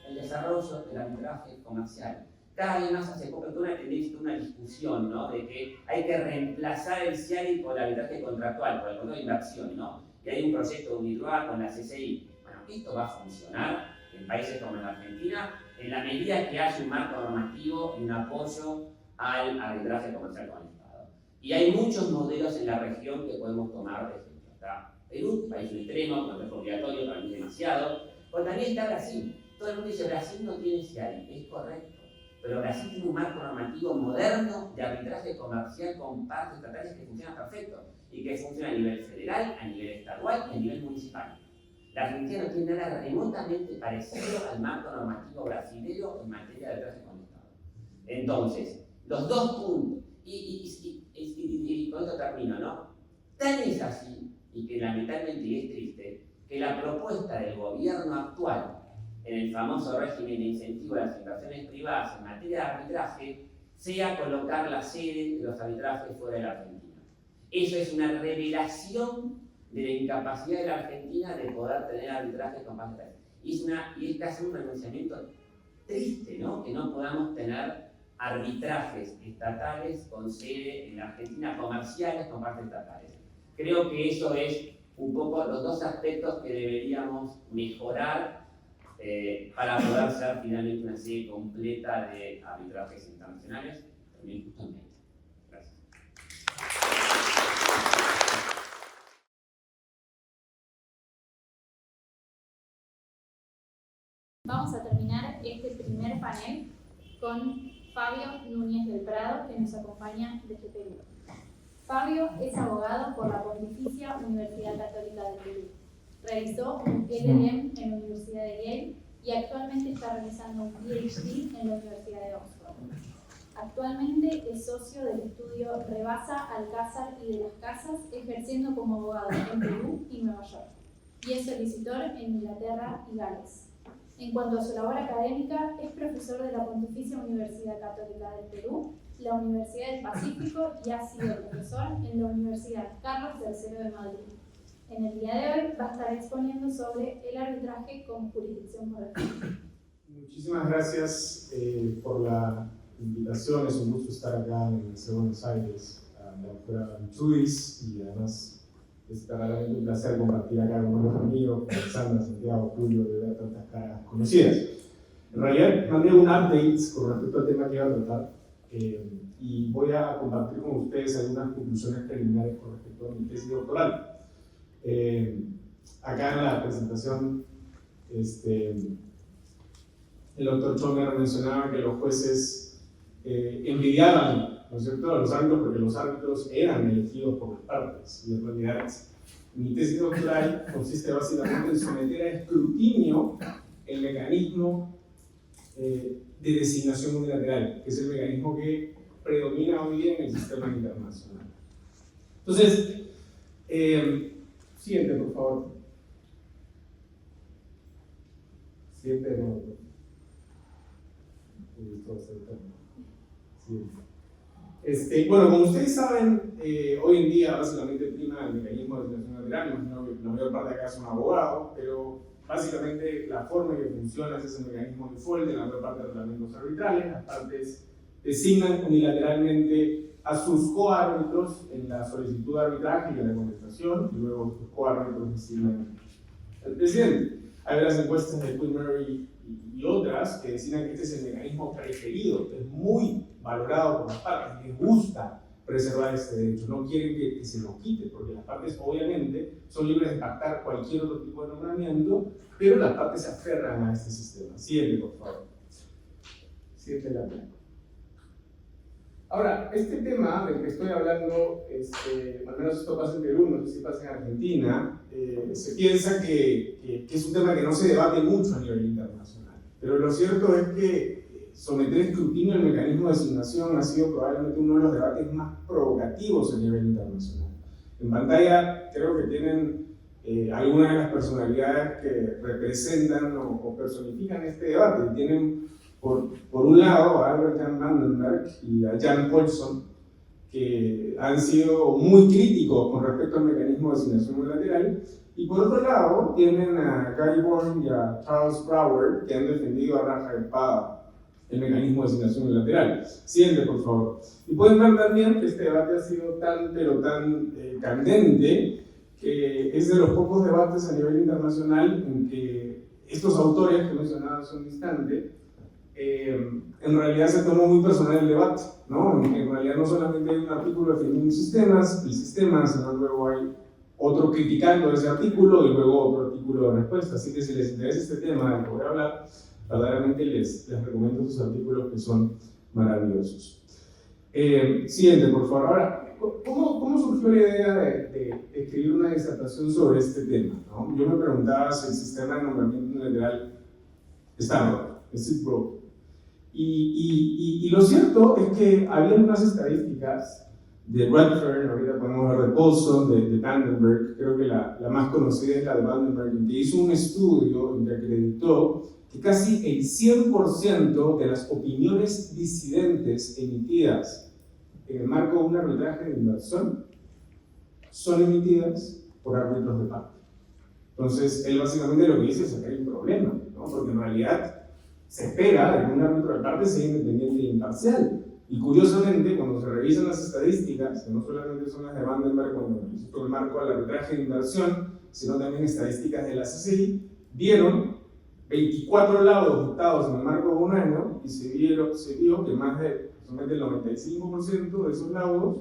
el desarrollo del arbitraje comercial. Cada vez más hace poco tuve una discusión, ¿no? De que hay que reemplazar el CIADI por el arbitraje contractual, por el contrato de inversión, ¿no? Y hay un proyecto de UNITROA con la CCI. Bueno, esto va a funcionar en países como en la Argentina en la medida que haya un marco normativo y un apoyo al arbitraje comercial con el Estado. Y hay muchos modelos en la región que podemos tomar de ejemplo. Está Perú, país extremo, con el obligatorio, para mí demasiado, pero también está Brasil. Todo el mundo dice Brasil no tiene CIADI, es correcto. Pero Brasil tiene un marco normativo moderno de arbitraje comercial con partes estatales que funciona perfecto y que funciona a nivel federal, a nivel estadual y a nivel municipal. La Argentina no tiene nada remotamente parecido al marco normativo brasileño en materia de arbitraje con el Estado. Entonces, los 2 puntos, y con esto termino, ¿no? Tan es así, y que lamentablemente es triste, que la propuesta del gobierno actual en el famoso régimen de incentivo a las inversiones privadas en materia de arbitraje sea colocar la sede de los arbitrajes fuera de la Argentina. Eso es una revelación de la incapacidad de la Argentina de poder tener arbitrajes con partes. Y es casi un renunciamiento triste, ¿no? Que no podamos tener arbitrajes estatales con sede en la Argentina, comerciales con partes estatales. Creo que eso es un poco los 2 aspectos que deberíamos mejorar para poder ser finalmente una serie completa de arbitrajes internacionales, también justamente. Gracias. Vamos a terminar este primer panel con Fabio Núñez del Prado, que nos acompaña desde Perú. Fabio es abogado por la Pontificia Universidad Católica del Perú. Realizó un LLM en la Universidad de Yale y actualmente está realizando un PhD en la Universidad de Oxford. Actualmente es socio del estudio Rebasa, Alcázar y de las Casas, ejerciendo como abogado en Perú y Nueva York, y es solicitor en Inglaterra y Gales. En cuanto a su labor académica, es profesor de la Pontificia Universidad Católica del Perú, la Universidad del Pacífico y ha sido profesor en la Universidad Carlos III de Madrid. En el día de hoy va a estar exponiendo sobre el arbitraje como jurisdicción correctiva. Muchísimas gracias por la invitación. Es un gusto estar acá en el Buenos Aires, la doctora Chudis, y además es verdaderamente un placer compartir acá con unos amigos, con Alexandra, Santiago, Julio, de ver tantas caras conocidas. En realidad mandé un update con respecto al tema que iba a tratar y voy a compartir con ustedes algunas conclusiones preliminares con respecto a mi tesis doctoral. Acá en la presentación el doctor Chomer mencionaba que los jueces envidiaban, ¿no es cierto?, a los árbitros porque los árbitros eran elegidos por las partes. Y en realidad mi tesis doctoral consiste básicamente en someter a escrutinio el mecanismo de designación unilateral, que es el mecanismo que predomina hoy día en el sistema internacional. Entonces, siguiente, por favor. Siguiente de nuevo. Bueno, como ustedes saben, hoy en día básicamente prima el mecanismo de designación unilateral. Imagino que la mayor parte de acá son abogados, pero básicamente la forma en que funciona es ese mecanismo default en la mayor parte de reglamentos arbitrales. Las partes designan unilateralmente a sus coárbitros en la solicitud de arbitraje y en la contestación, y luego sus coárbitros designan al presidente. Hay las encuestas de Queen Mary y otras que decían que este es el mecanismo preferido, que es muy valorado por las partes, les gusta preservar este derecho, no quieren que se lo quite, porque las partes obviamente son libres de pactar cualquier otro tipo de nombramiento, pero las partes se aferran a este sistema. Siguiente, por favor. Siguiente la plana. Ahora, este tema del que estoy hablando, al menos esto pasa en Perú, no sé si pasa en Argentina, se piensa que es un tema que no se debate mucho a nivel internacional. Pero lo cierto es que someter escrutinio al mecanismo de designación ha sido probablemente uno de los debates más provocativos a nivel internacional. En pantalla creo que tienen algunas de las personalidades que representan o personifican este debate. Tienen por un lado a Albert Jan Vandenberg y a Jan Paulson, que han sido muy críticos con respecto al mecanismo de designación unilateral, y por otro lado tienen a Gary Born y a Charles Brouwer, que han defendido a raja de espada el mecanismo de designación unilateral. Siguiente, por favor. Y pueden ver también que este debate ha sido tan candente, que es de los pocos debates a nivel internacional en que estos autores que mencionaba hace un instante, en realidad se tomó muy personal el debate, ¿no? En realidad no solamente hay un artículo defendiendo el sistema, sino luego hay otro criticando ese artículo y luego otro artículo de respuesta. Así que si les interesa este tema del que voy a hablar, verdaderamente les recomiendo esos artículos que son maravillosos. Siguiente, por favor. Ahora, ¿cómo surgió la idea de escribir una disertación sobre este tema, ¿no? Yo me preguntaba si el sistema de nombramiento unilateral está roto, es broken. Y lo cierto es que había unas estadísticas de Redfern, ahorita podemos ver de Paulson, de Vandenberg, creo que la más conocida es la de Vandenberg, que hizo un estudio en que acreditó que casi el 100% de las opiniones disidentes emitidas en el marco de un arbitraje de inversión son emitidas por árbitros de parte. Entonces, él básicamente lo que dice es que hay un problema, ¿no? Porque en realidad se espera de que un árbitro de parte sea independiente e imparcial. Y curiosamente, cuando se revisan las estadísticas, que no solamente son las de Vandenberg cuando hizo el marco del arbitraje de inversión, sino también estadísticas de la CCI, vieron 24 laudos dictados en el marco de un año y se vio que más de solamente el 95% de esos laudos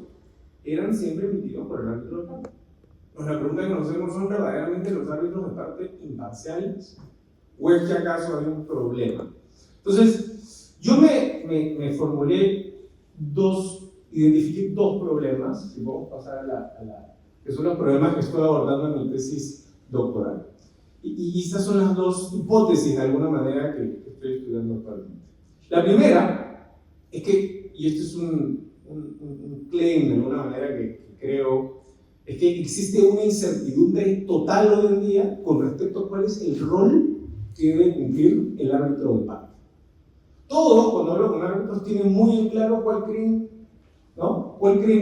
eran siempre emitidos por el árbitro de parte. Pues la pregunta que nos hacemos, ¿son verdaderamente los árbitros de parte imparciales? ¿O es que acaso hay un problema? Entonces, yo me formulé identifiqué dos problemas, si podemos pasar que son los problemas que estoy abordando en mi tesis doctoral. Y estas son las dos hipótesis, de alguna manera, que estoy estudiando actualmente. La primera es que, y esto es un claim de alguna manera que creo, es que existe una incertidumbre total hoy en día con respecto a cuál es el rol que debe cumplir el árbitro de parte. Todos, cuando hablo con árbitros, tienen muy en claro cuál creen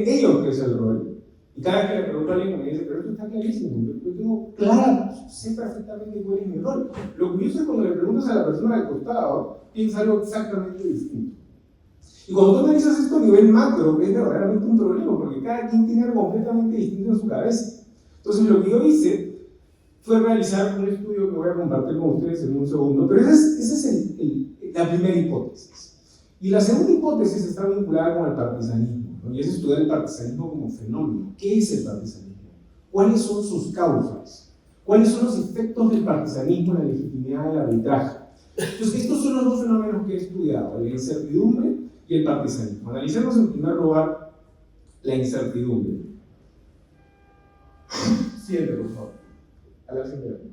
ellos que es el rol. Y cada vez que le pregunto a alguien me dice, pero esto está clarísimo, yo tengo claro, sé perfectamente cuál es mi rol. Lo curioso es cuando le preguntas a la persona del costado, piensa algo exactamente distinto. Y cuando tú analizas esto a nivel macro, es verdaderamente un problema, porque cada quien tiene algo completamente distinto en su cabeza. Entonces lo que yo hice fue realizar un estudio que voy a compartir con ustedes en un segundo, pero esa es la primera hipótesis. Y la segunda hipótesis está vinculada con el partisanismo, ¿no? Y es estudiar el partisanismo como fenómeno. ¿Qué es el partisanismo? ¿Cuáles son sus causas? ¿Cuáles son los efectos del partisanismo en la legitimidad del arbitraje? Entonces, estos son los dos fenómenos que he estudiado, la incertidumbre y el partisanismo. Analicemos en primer lugar la incertidumbre. Siguiente, por favor. A la siguiente.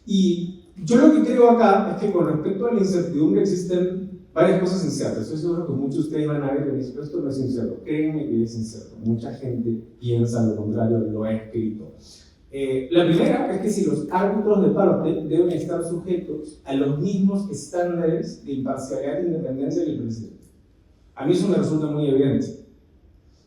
Y yo lo que creo acá es que con respecto a la incertidumbre existen varias cosas inciertas. Estoy seguro que muchos de ustedes van a ver que dicen, esto no es incierto. Créanme que es incierto. Mucha gente piensa lo contrario, lo ha escrito. La primera es que si los árbitros de parte deben estar sujetos a los mismos estándares de imparcialidad e independencia que el presidente. A mí eso me resulta muy evidente,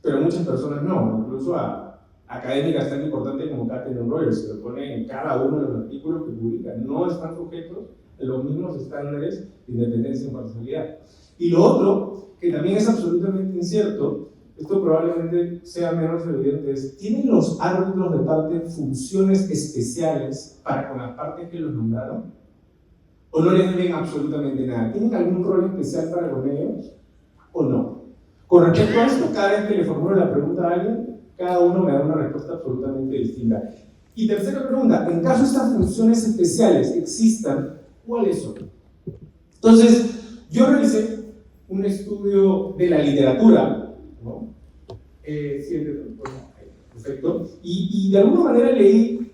pero muchas personas no, incluso a académicas tan importantes como Katherine Rogers, que lo pone en cada uno de los artículos que publican, no están sujetos a los mismos estándares de independencia e imparcialidad. Y lo otro, que también es absolutamente incierto, esto probablemente sea menos evidente, es, ¿tienen los árbitros de parte funciones especiales para con las partes que los nombraron? ¿O no les deben absolutamente nada? ¿Tienen algún rol especial para con ellos? ¿O no? Con respecto a esto, cada vez que le formulo la pregunta a alguien, cada uno me da una respuesta absolutamente distinta. Y tercera pregunta, en caso estas funciones especiales existan, ¿cuáles son? Entonces, yo realicé un estudio de la literatura, ¿no? Perfecto. Y de alguna manera leí,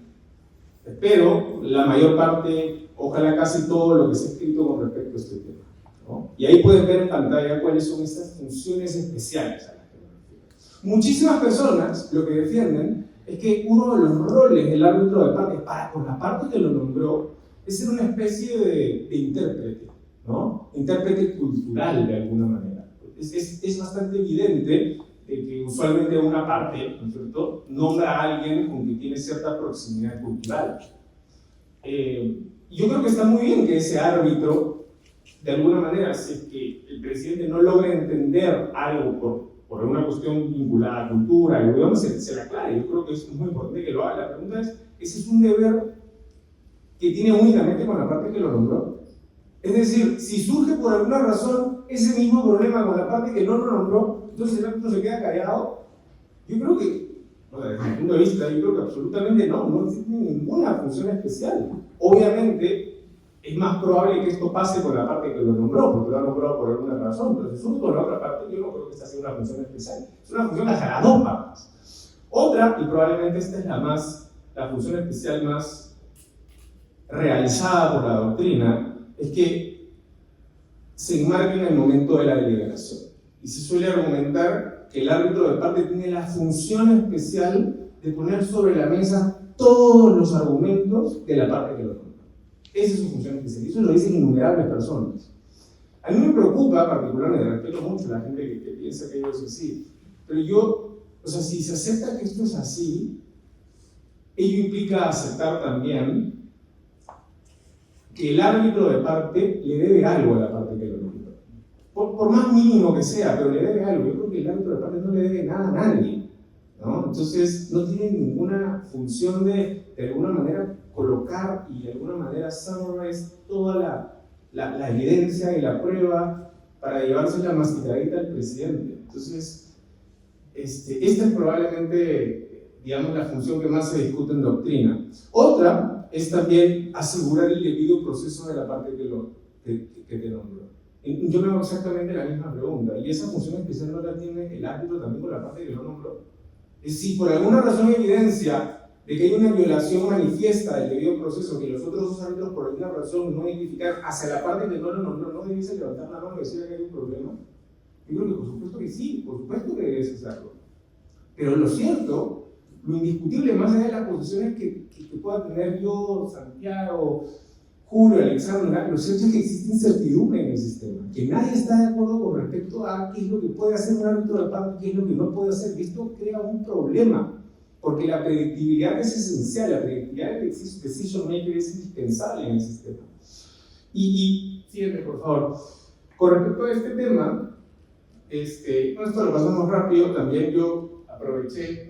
espero, la mayor parte, ojalá casi todo lo que se ha escrito con respecto a este tema, ¿no? Y ahí pueden ver en pantalla cuáles son estas funciones especiales a las que me refiero. Muchísimas personas lo que defienden es que uno de los roles del árbitro de parte, con la parte que lo nombró, es ser una especie de intérprete, ¿no? Intérprete cultural de alguna manera. Es bastante evidente de que usualmente una parte, ¿no es cierto?, nombra a alguien con quien tiene cierta proximidad cultural. Yo creo que está muy bien que ese árbitro, de alguna manera, si es que el presidente no logra entender algo por una cuestión vinculada a cultura, y digamos, se la aclare. Yo creo que es muy importante que lo haga. La pregunta es, ¿ese es un deber que tiene únicamente con la parte que lo nombró? Es decir, si surge por alguna razón ese mismo problema con la parte que no lo nombró, entonces el árbitro se queda callado. Yo creo que, desde mi punto de vista, yo creo que absolutamente no existe ninguna función especial. Obviamente, es más probable que esto pase con la parte que lo nombró, porque lo ha nombrado por alguna razón, pero si surge con la otra parte, yo no creo que esta sea una función especial. Es una función hacia las dos partes. Otra, y probablemente esta es la función especial más realizada por la doctrina, es que se enmarca en el momento de la deliberación. Y se suele argumentar que el árbitro de parte tiene la función especial de poner sobre la mesa todos los argumentos de la parte que lo nombra. Esa es su función especial. Y eso lo dicen innumerables personas. A mí me preocupa particularmente, respeto mucho a la gente que piensa que ello es así, pero yo, si se acepta que esto es así, ello implica aceptar también que el árbitro de parte le debe algo a la parte que lo nombró. Por más mínimo que sea, pero le debe algo. Yo creo que el árbitro de parte no le debe nada a nadie, ¿no? Entonces no tiene ninguna función de alguna manera colocar y de alguna manera summarize toda la evidencia y la prueba para llevarse la masticadita al presidente. Entonces, esta es probablemente, digamos, la función que más se discute en doctrina. Otra es también asegurar el debido proceso de la parte que te nombró. Yo me hago exactamente la misma pregunta, y esa función especial no la tiene el árbitro también con la parte que lo nombró. Es si por alguna razón hay evidencia de que hay una violación manifiesta del debido proceso que los otros dos árbitros por alguna razón no identificaron hacia la parte que no lo nombró, ¿no debiese levantar la mano y decir que hay un problema? Yo creo que por supuesto que sí, por supuesto que debes hacerlo. Pero lo cierto, lo indiscutible, más allá de las posiciones que pueda tener yo, Santiago, Julio, Alexandra, lo cierto es que existe incertidumbre en el sistema, que nadie está de acuerdo con respecto a qué es lo que puede hacer un árbitro de parte y qué es lo que no puede hacer. Y esto crea un problema, porque la predictibilidad es esencial, la predictibilidad del decision maker es indispensable en el sistema. Y siguiente, por favor. Con respecto a este tema, esto lo pasamos rápido, también yo aproveché,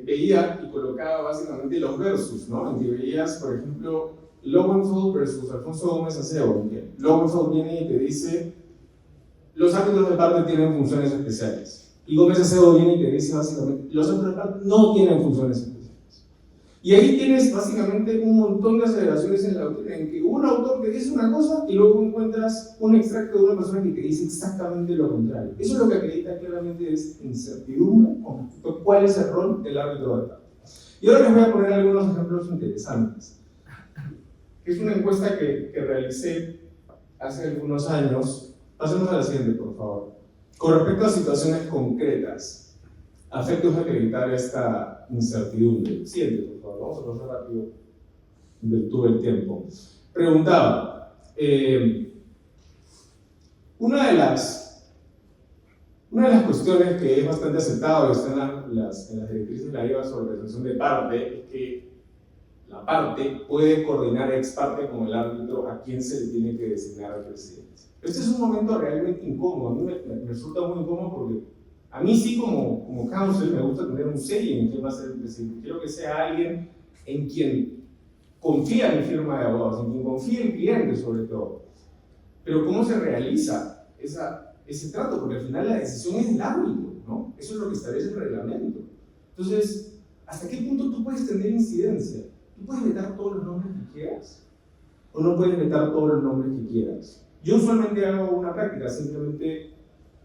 veía y colocaba básicamente los versus, ¿no? En que veías, por ejemplo, Lowenfeld versus Alfonso Gómez Acebo. Lowenfeld viene y te dice, los árbitros de parte tienen funciones especiales. Y Gómez Acebo viene y te dice básicamente, los árbitros de parte no tienen funciones especiales. Y ahí tienes básicamente un montón de aceleraciones en la doctrina, en que un autor te dice una cosa y luego encuentras un extracto de una persona que te dice exactamente lo contrario. Eso es lo que acredita claramente es incertidumbre con respecto a cuál es el rol del árbitro de parte. Y ahora les voy a poner algunos ejemplos interesantes. Es una encuesta que realicé hace algunos años. Pasemos a la siguiente, por favor. Con respecto a situaciones concretas, a efectos de acreditar esta incertidumbre. Siguiente, por favor. Vamos a pasar rápido en virtud del tiempo. Preguntaba, una de las cuestiones que es bastante aceptada y está en las directrices de la IVA sobre presentación de parte es que la parte puede coordinar ex parte con el árbitro a quien se le tiene que designar al presidente. Este es un momento realmente incómodo. A mí me resulta muy incómodo porque a mí sí como counsel me gusta tener un sello en quién va a ser el presidente. Quiero que sea alguien en quien confía mi firma de abogados, en quien confía el cliente sobre todo. Pero ¿cómo se realiza ese trato? Porque al final la decisión es del árbitro, ¿no? Eso es lo que establece el reglamento. Entonces, ¿hasta qué punto tú puedes tener incidencia? ¿Tú puedes vetar todos los nombres que quieras? ¿O no puedes vetar todos los nombres que quieras? Yo usualmente hago una práctica, simplemente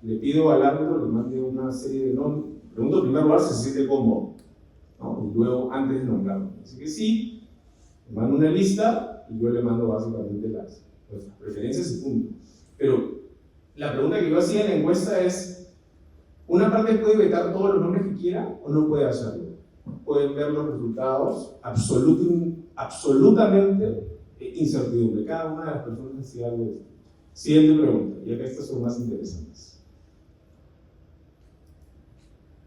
le pido al árbitro que mande una serie de nombres. Pregunto en primer lugar si se siente cómodo, ¿no? Y luego antes de nombrarlo. Así que sí, le mando una lista y yo le mando básicamente las preferencias y punto. Pero la pregunta que yo hacía en la encuesta es, ¿una parte puede vetar todos los nombres que quiera o no puede hacerlo? Pueden ver los resultados absolutamente incertidumbre. Cada una de las personas decía algo de esto. Siguiente pregunta, y acá estas son más interesantes.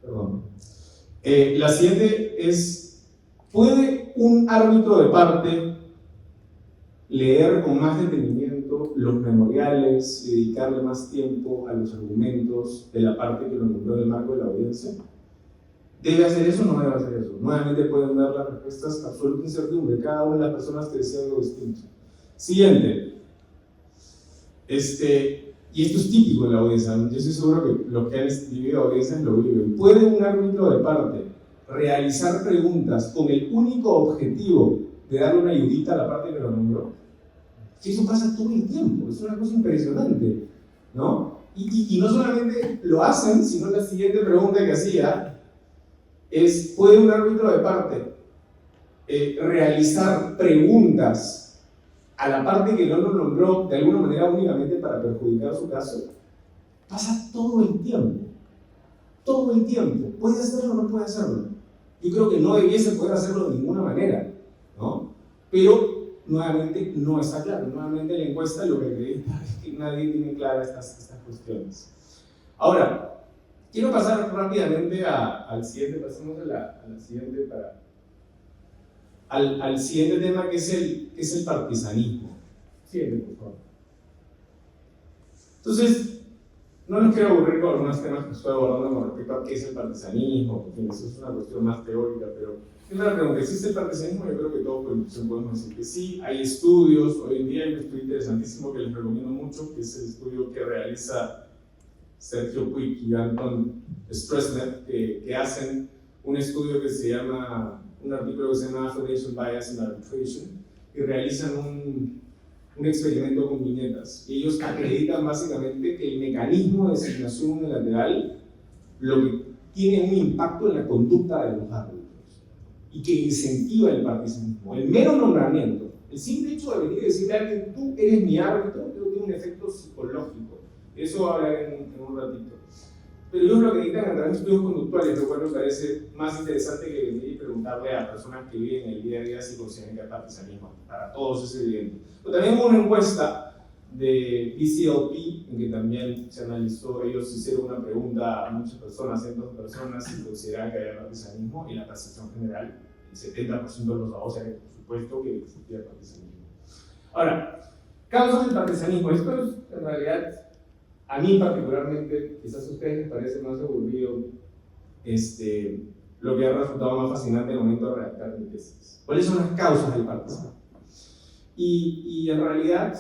Perdón. La siguiente es, ¿puede un árbitro de parte leer con más detenimiento los memoriales y dedicarle más tiempo a los argumentos de la parte que lo nombró en el marco de la audiencia? ¿Debe hacer eso o no debe hacer eso? Nuevamente pueden dar las respuestas absoluta incertidumbre. Cada una de las personas te decía algo distinto. Siguiente. Y esto es típico en la audiencia. Yo estoy seguro que los que han vivido audiencias lo viven. ¿Puede un árbitro de parte realizar preguntas con el único objetivo de darle una ayudita a la parte que lo nombró? Que eso pasa todo el tiempo. Es una cosa impresionante, ¿no? Y no solamente lo hacen, sino la siguiente pregunta que hacía es, ¿puede un árbitro de parte realizar preguntas a la parte que no lo nombró de alguna manera únicamente para perjudicar su caso? Pasa todo el tiempo. Todo el tiempo. ¿Puede hacerlo o no puede hacerlo? Yo creo que no debiese poder hacerlo de ninguna manera, ¿no? Pero, nuevamente, no está claro. Nuevamente, la encuesta lo que acredita es que nadie tiene claras estas cuestiones. Ahora, quiero pasar rápidamente al siguiente, pasemos a la siguiente al siguiente tema que es el partisanismo. Siguiente, por favor. Entonces, no les quiero aburrir con algunos temas que estoy abordando con respecto a qué es el partisanismo, en fin, eso es una cuestión más teórica, pero primera pregunta, ¿existe el partisanismo? Yo creo que todos podemos decir que sí. Hay estudios, hoy en día hay un estudio interesantísimo que les recomiendo mucho, que es el estudio que realiza Sergio Puig y Anton Stresner, que hacen un estudio que se llama un artículo que se llama Affiliation Bias in Arbitration, y realizan un experimento con viñetas. Y ellos acreditan básicamente que el mecanismo de designación unilateral lo que tiene un impacto en la conducta de los árbitros y que incentiva el participismo. El mero nombramiento, el simple hecho de venir y decirle a alguien, tú eres mi árbitro, creo que tiene un efecto psicológico. Eso hablaré en un ratito. Pero ellos lo acreditan a través de estudios conductuales, lo cual me parece más interesante que venir y preguntarle a personas que viven el día a día si consideran que hay partisanismo. Para todos es evidente. Pero también hubo una encuesta de PCLP, en que también se analizó, ellos hicieron una pregunta a muchas personas, cientos de personas, si consideraban que había partisanismo, y la percepción general, el 70% de los abogados era, por supuesto, que existía partisanismo. Ahora, causas del partisanismo. Esto es, en realidad, a mí particularmente, quizás a ustedes les parece más aburrido, lo que ha resultado más fascinante en el momento de redactar mi tesis. ¿Cuáles son las causas del partisanismo? Y en realidad,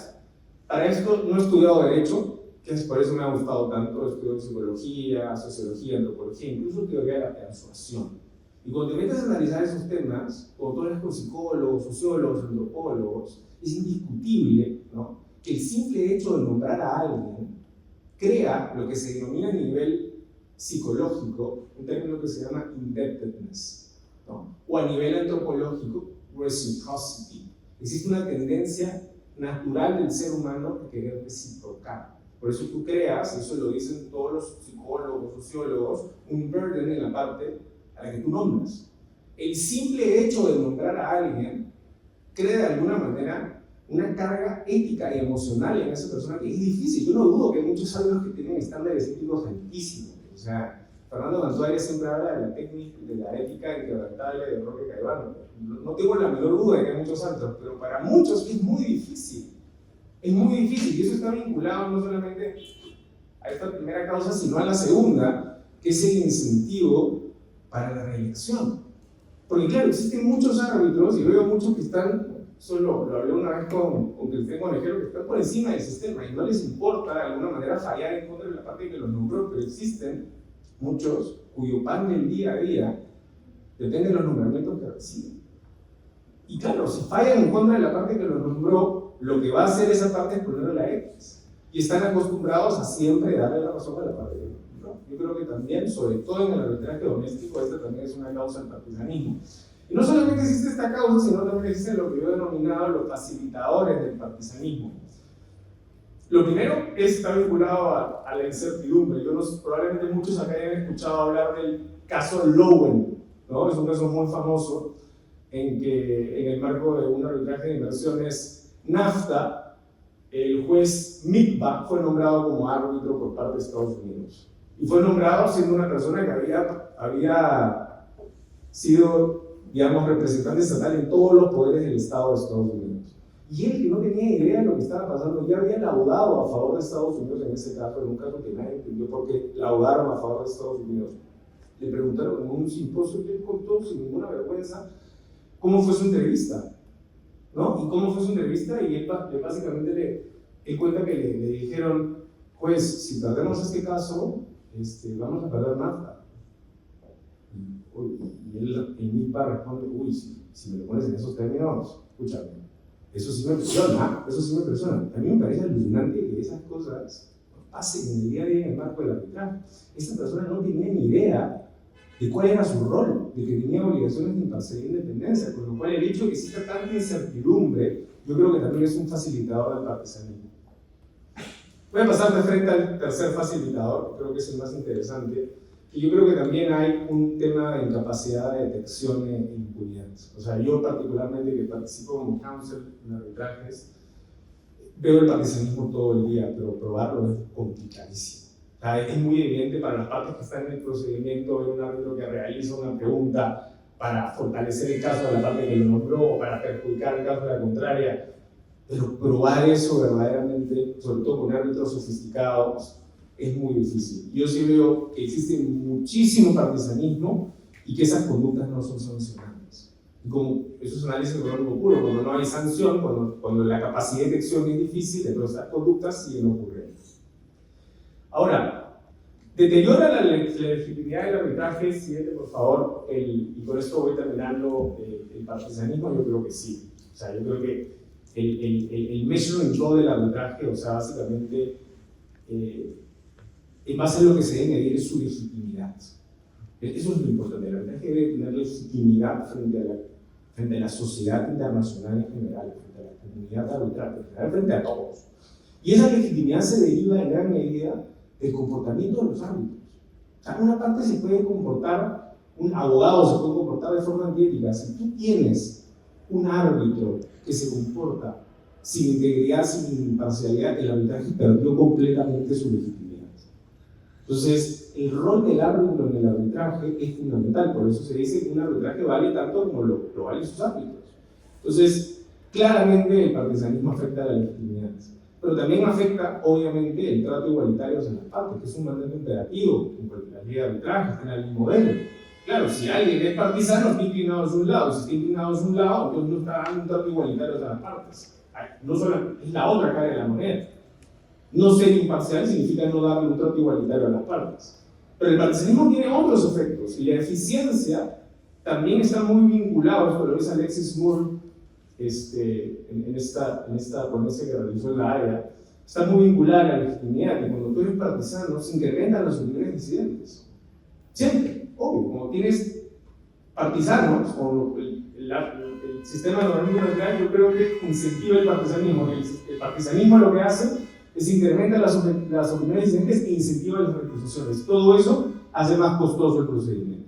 para esto no he estudiado Derecho, que es por eso me ha gustado tanto. He estudiado Psicología, Sociología, Antropología, incluso Teoría de la Persuasión. Y cuando te metes a analizar esos temas, cuando tú hablas con psicólogos, sociólogos, antropólogos, es indiscutible, ¿no?, que el simple hecho de nombrar a alguien crea lo que se denomina a nivel psicológico un término que se llama indebtedness, ¿no?, o a nivel antropológico, reciprocity. Existe una tendencia natural del ser humano a querer reciprocar. Por eso tú creas, eso lo dicen todos los psicólogos, sociólogos, un burden en la parte a la que tú nombras. El simple hecho de nombrar a alguien crea de alguna manera una carga ética y emocional en esa persona que es difícil. Yo no dudo que hay muchos alumnos que tienen estándares éticos altísimos. O sea, Fernando Mantuaria siempre habla de la técnica, de la ética inquebrantable de Roque Caivano. No tengo la menor duda de que hay muchos altos, pero para muchos es muy difícil. Es muy difícil, y eso está vinculado no solamente a esta primera causa, sino a la segunda, que es el incentivo para la reelección. Porque claro, existen muchos árbitros, y veo muchos que están, solo lo hablé una vez con Cristian Conejero, que están por encima del sistema y no les importa de alguna manera fallar en contra de la parte que los nombró, pero existen muchos cuyo pan del día a día depende de los nombramientos que reciben. Y claro, si fallan en contra de la parte que los nombró, lo que va a hacer esa parte es ponerle la X. Y están acostumbrados a siempre darle la razón a la parte que los nombró. Yo creo que también, sobre todo en el arbitraje doméstico, esta también es una causa del partisanismo. Y no solamente existe esta causa, sino también existe lo que yo he denominado los facilitadores del partisanismo. Lo primero está vinculado a la incertidumbre. Probablemente muchos acá hayan escuchado hablar del caso Lowen, ¿no? Es un caso muy famoso en que en el marco de un arbitraje de inversiones NAFTA, el juez Mikva fue nombrado como árbitro por parte de Estados Unidos. Y fue nombrado siendo una persona que había sido, digamos, representante estatal en todos los poderes del Estado de Estados Unidos. Y él, que no tenía idea de lo que estaba pasando, ya había laudado a favor de Estados Unidos en ese caso, en un caso que nadie entendió por qué laudaron a favor de Estados Unidos. Le preguntaron en un simposio y él contó sin ninguna vergüenza cómo fue su entrevista, ¿no? Y cómo fue su entrevista, y él básicamente él cuenta que le dijeron, pues, si perdemos este caso, vamos a perder NAFTA. Y él en MIPA responde, uy, si me lo pones en esos términos, escúchame. Eso sí me impresiona, eso sí me impresiona. A mí me parece alucinante que esas cosas pasen en el día a día en el marco del arbitraje. Esta persona no tenía ni idea de cuál era su rol, de que tenía obligaciones de imparcialidad e independencia, con lo cual el hecho de que exista tanta incertidumbre, yo creo que también es un facilitador del partisanismo. Voy a pasar de frente al tercer facilitador, creo que es el más interesante, y yo creo que también hay un tema de incapacidad de detección e impunidad. O sea, yo particularmente que participo como counsel en arbitrajes, veo el partisanismo todo el día, pero probarlo es complicadísimo. O sea, es muy evidente para las partes que están en el procedimiento, ver un árbitro que realiza una pregunta para fortalecer el caso de la parte que lo nombró o para perjudicar el caso de la contraria, pero probar eso verdaderamente, sobre todo con árbitros sofisticados, es muy difícil. Yo sí veo que existe muchísimo partisanismo y que esas conductas no son sancionadas. Y como eso es un análisis económico puro, cuando no hay sanción, cuando la capacidad de detección es difícil, entonces estas conductas siguen ocurriendo. Ahora, Deteriora la legitimidad del arbitraje, siguiente por favor, y con esto voy terminando, el partisanismo. Yo creo que sí. O sea, yo creo que el measuring todo del arbitraje, o sea, básicamente, en base a lo que se debe medir es su legitimidad. Eso es lo importante. El arbitraje debe tener legitimidad frente a la sociedad internacional en general, frente a la comunidad arbitral en general, frente a todos. Y esa legitimidad se deriva en gran medida del comportamiento de los árbitros. O sea, una parte se puede comportar, un abogado se puede comportar de forma antiética. Si tú tienes un árbitro que se comporta sin integridad, sin imparcialidad, el arbitraje perdió completamente su legitimidad. Entonces, el rol del árbitro en el arbitraje es fundamental, por eso se dice que un arbitraje vale tanto como lo valen sus árbitros. Entonces, claramente el partisanismo afecta a la legitimidad, pero también afecta, obviamente, el trato igualitario en las partes, que es un mandato imperativo en cualquier ley de arbitraje, está en la ley modelo. Claro, si alguien es partisano, está inclinado hacia un lado, si está inclinado hacia un lado, entonces no está dando un trato igualitario a las partes. No solo, es la otra cara de la moneda. No ser imparcial significa no darle un trato igualitario a las partes. Pero el partisanismo tiene otros efectos, y la eficiencia también está muy vinculada, esto lo dice Alexis Moore en esta ponencia que realizó en la Haya, está muy vinculada a la legitimidad, y cuando tú eres partisano se incrementan las opiniones disidentes. Siempre, obvio, como tienes partisanos, o el sistema de organismo neutral, yo creo que incentiva el partisanismo. El partisanismo lo que hace es incrementa las opiniones disidentes e incentiva las recusaciones. Todo eso hace más costoso el procedimiento.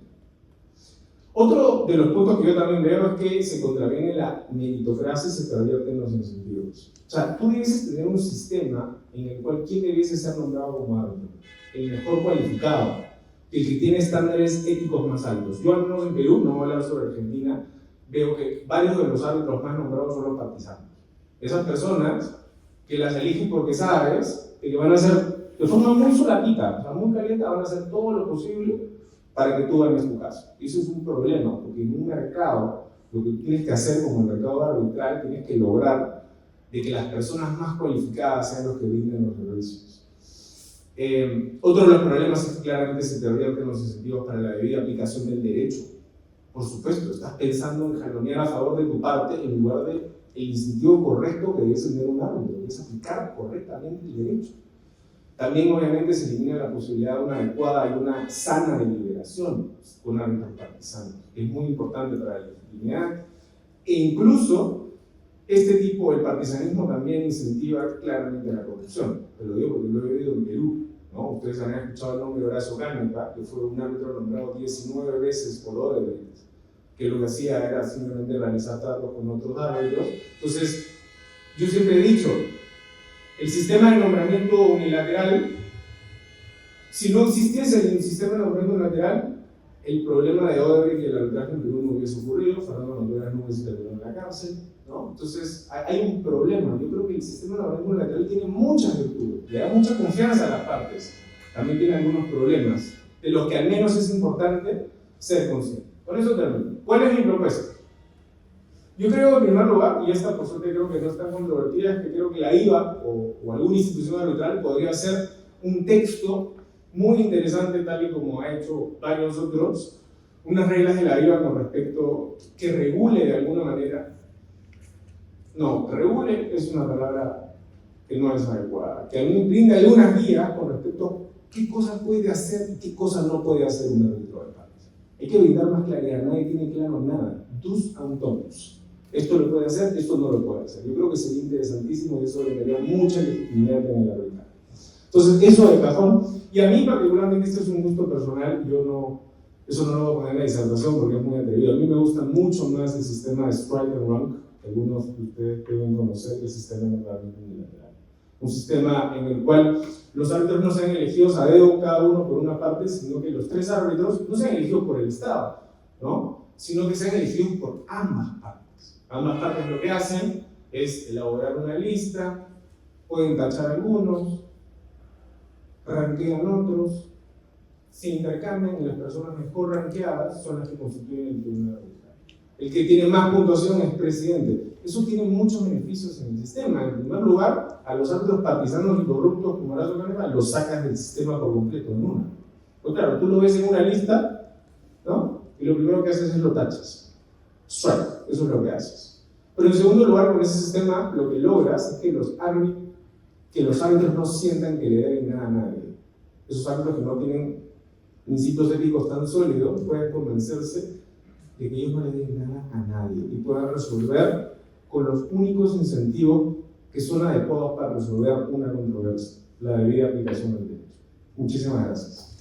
Otro de los puntos que yo también veo es que se contraviene la meritocracia y se pervierten los incentivos. O sea, tú debes tener un sistema en el cual quién debiese ser nombrado como árbitro, el mejor cualificado, el que tiene estándares éticos más altos. Yo, al menos en Perú, no voy a hablar sobre Argentina, veo que varios de los árbitros más nombrados son los partisanos. Esas personas que las eligen porque sabes que van a hacer de forma muy solapita, o sea, muy caliente, van a hacer todo lo posible para que tú ganes tu caso. Y eso es un problema, porque en un mercado, lo que tienes que hacer como el mercado arbitral, tienes que lograr de que las personas más cualificadas sean los que brinden los servicios. Otro de los problemas es que claramente se pervierten los incentivos para la debida aplicación del derecho. Por supuesto, estás pensando en jalonear a favor de tu parte en lugar del incentivo correcto que debe tener un árbitro, que es aplicar correctamente el derecho. También, obviamente, se elimina la posibilidad de una adecuada y una sana deliberación con árbitros partisanos, que es muy importante para la legitimidad. E incluso, este tipo de partisanismo también incentiva claramente la corrupción. Te lo digo porque lo he oído en Perú, ¿no? Ustedes han escuchado el nombre de Horacio Canepa, que fue un árbitro nombrado 19 veces por Odebrecht, que lo que hacía era simplemente realizar tratos con otros árbitros. Entonces, yo siempre he dicho, el sistema de nombramiento unilateral, si no existiese el sistema de nombramiento unilateral, el problema de Odebrecht y el arbitraje en Perú no hubiese ocurrido, Fernando Nogueras no hubiese terminado en la cárcel, ¿no? Entonces hay un problema. Yo creo que el sistema de nombramiento unilateral tiene muchas virtudes, le da mucha confianza a las partes, también tiene algunos problemas, de los que al menos es importante ser consciente. Con eso termino. ¿Cuál es mi propuesta? Yo creo, en primer lugar, y esta por suerte creo que no es tan controvertida, es que creo que la IVA o alguna institución arbitral podría hacer un texto muy interesante, tal y como ha hecho varios otros, unas reglas de la IVA con respecto, que regule de alguna manera. No, regule es una palabra que no es adecuada, que a mí brinda algunas guías con respecto a qué cosas puede hacer y qué cosas no puede hacer un árbitro de partes. Hay que brindar más claridad, nadie tiene claro nada. Dus and don'ts. Esto lo puede hacer, esto no lo puede hacer. Yo creo que sería interesantísimo y eso le daría mucha legitimidad en el arbitraje. Entonces, eso de cajón. Y a mí particularmente, este es un gusto personal, eso no lo voy a poner en la disertación porque es muy atrevido. A mí me gusta mucho más el sistema de strike and rank, que algunos de ustedes deben conocer, el sistema de nombramiento unilateral. Un sistema en el cual los árbitros no sean elegidos a dedo cada uno por una parte, sino que los tres árbitros no sean elegidos por el Estado, ¿no? Sino que sean elegidos por ambas partes. Ambas partes lo que hacen es elaborar una lista, pueden tachar algunos, rankean otros, se intercambian y las personas mejor rankeadas son las que constituyen el tribunal arbitral. El que tiene más puntuación es presidente. Eso tiene muchos beneficios en el sistema. En primer lugar, a los árbitros partisanos y corruptos como Horacio Carnevale los sacas del sistema por completo en una. Pues claro, tú lo ves en una lista, ¿no? Y lo primero que haces es lo tachas. Strike, eso es lo que haces. Pero en segundo lugar, con ese sistema, lo que logras es que los árbitros no sientan que le deben nada a nadie. Esos árbitros que no tienen principios éticos tan sólidos pueden convencerse de que ellos no le deben nada a nadie y puedan resolver con los únicos incentivos que son adecuados para resolver una controversia, la debida aplicación del derecho. Muchísimas gracias.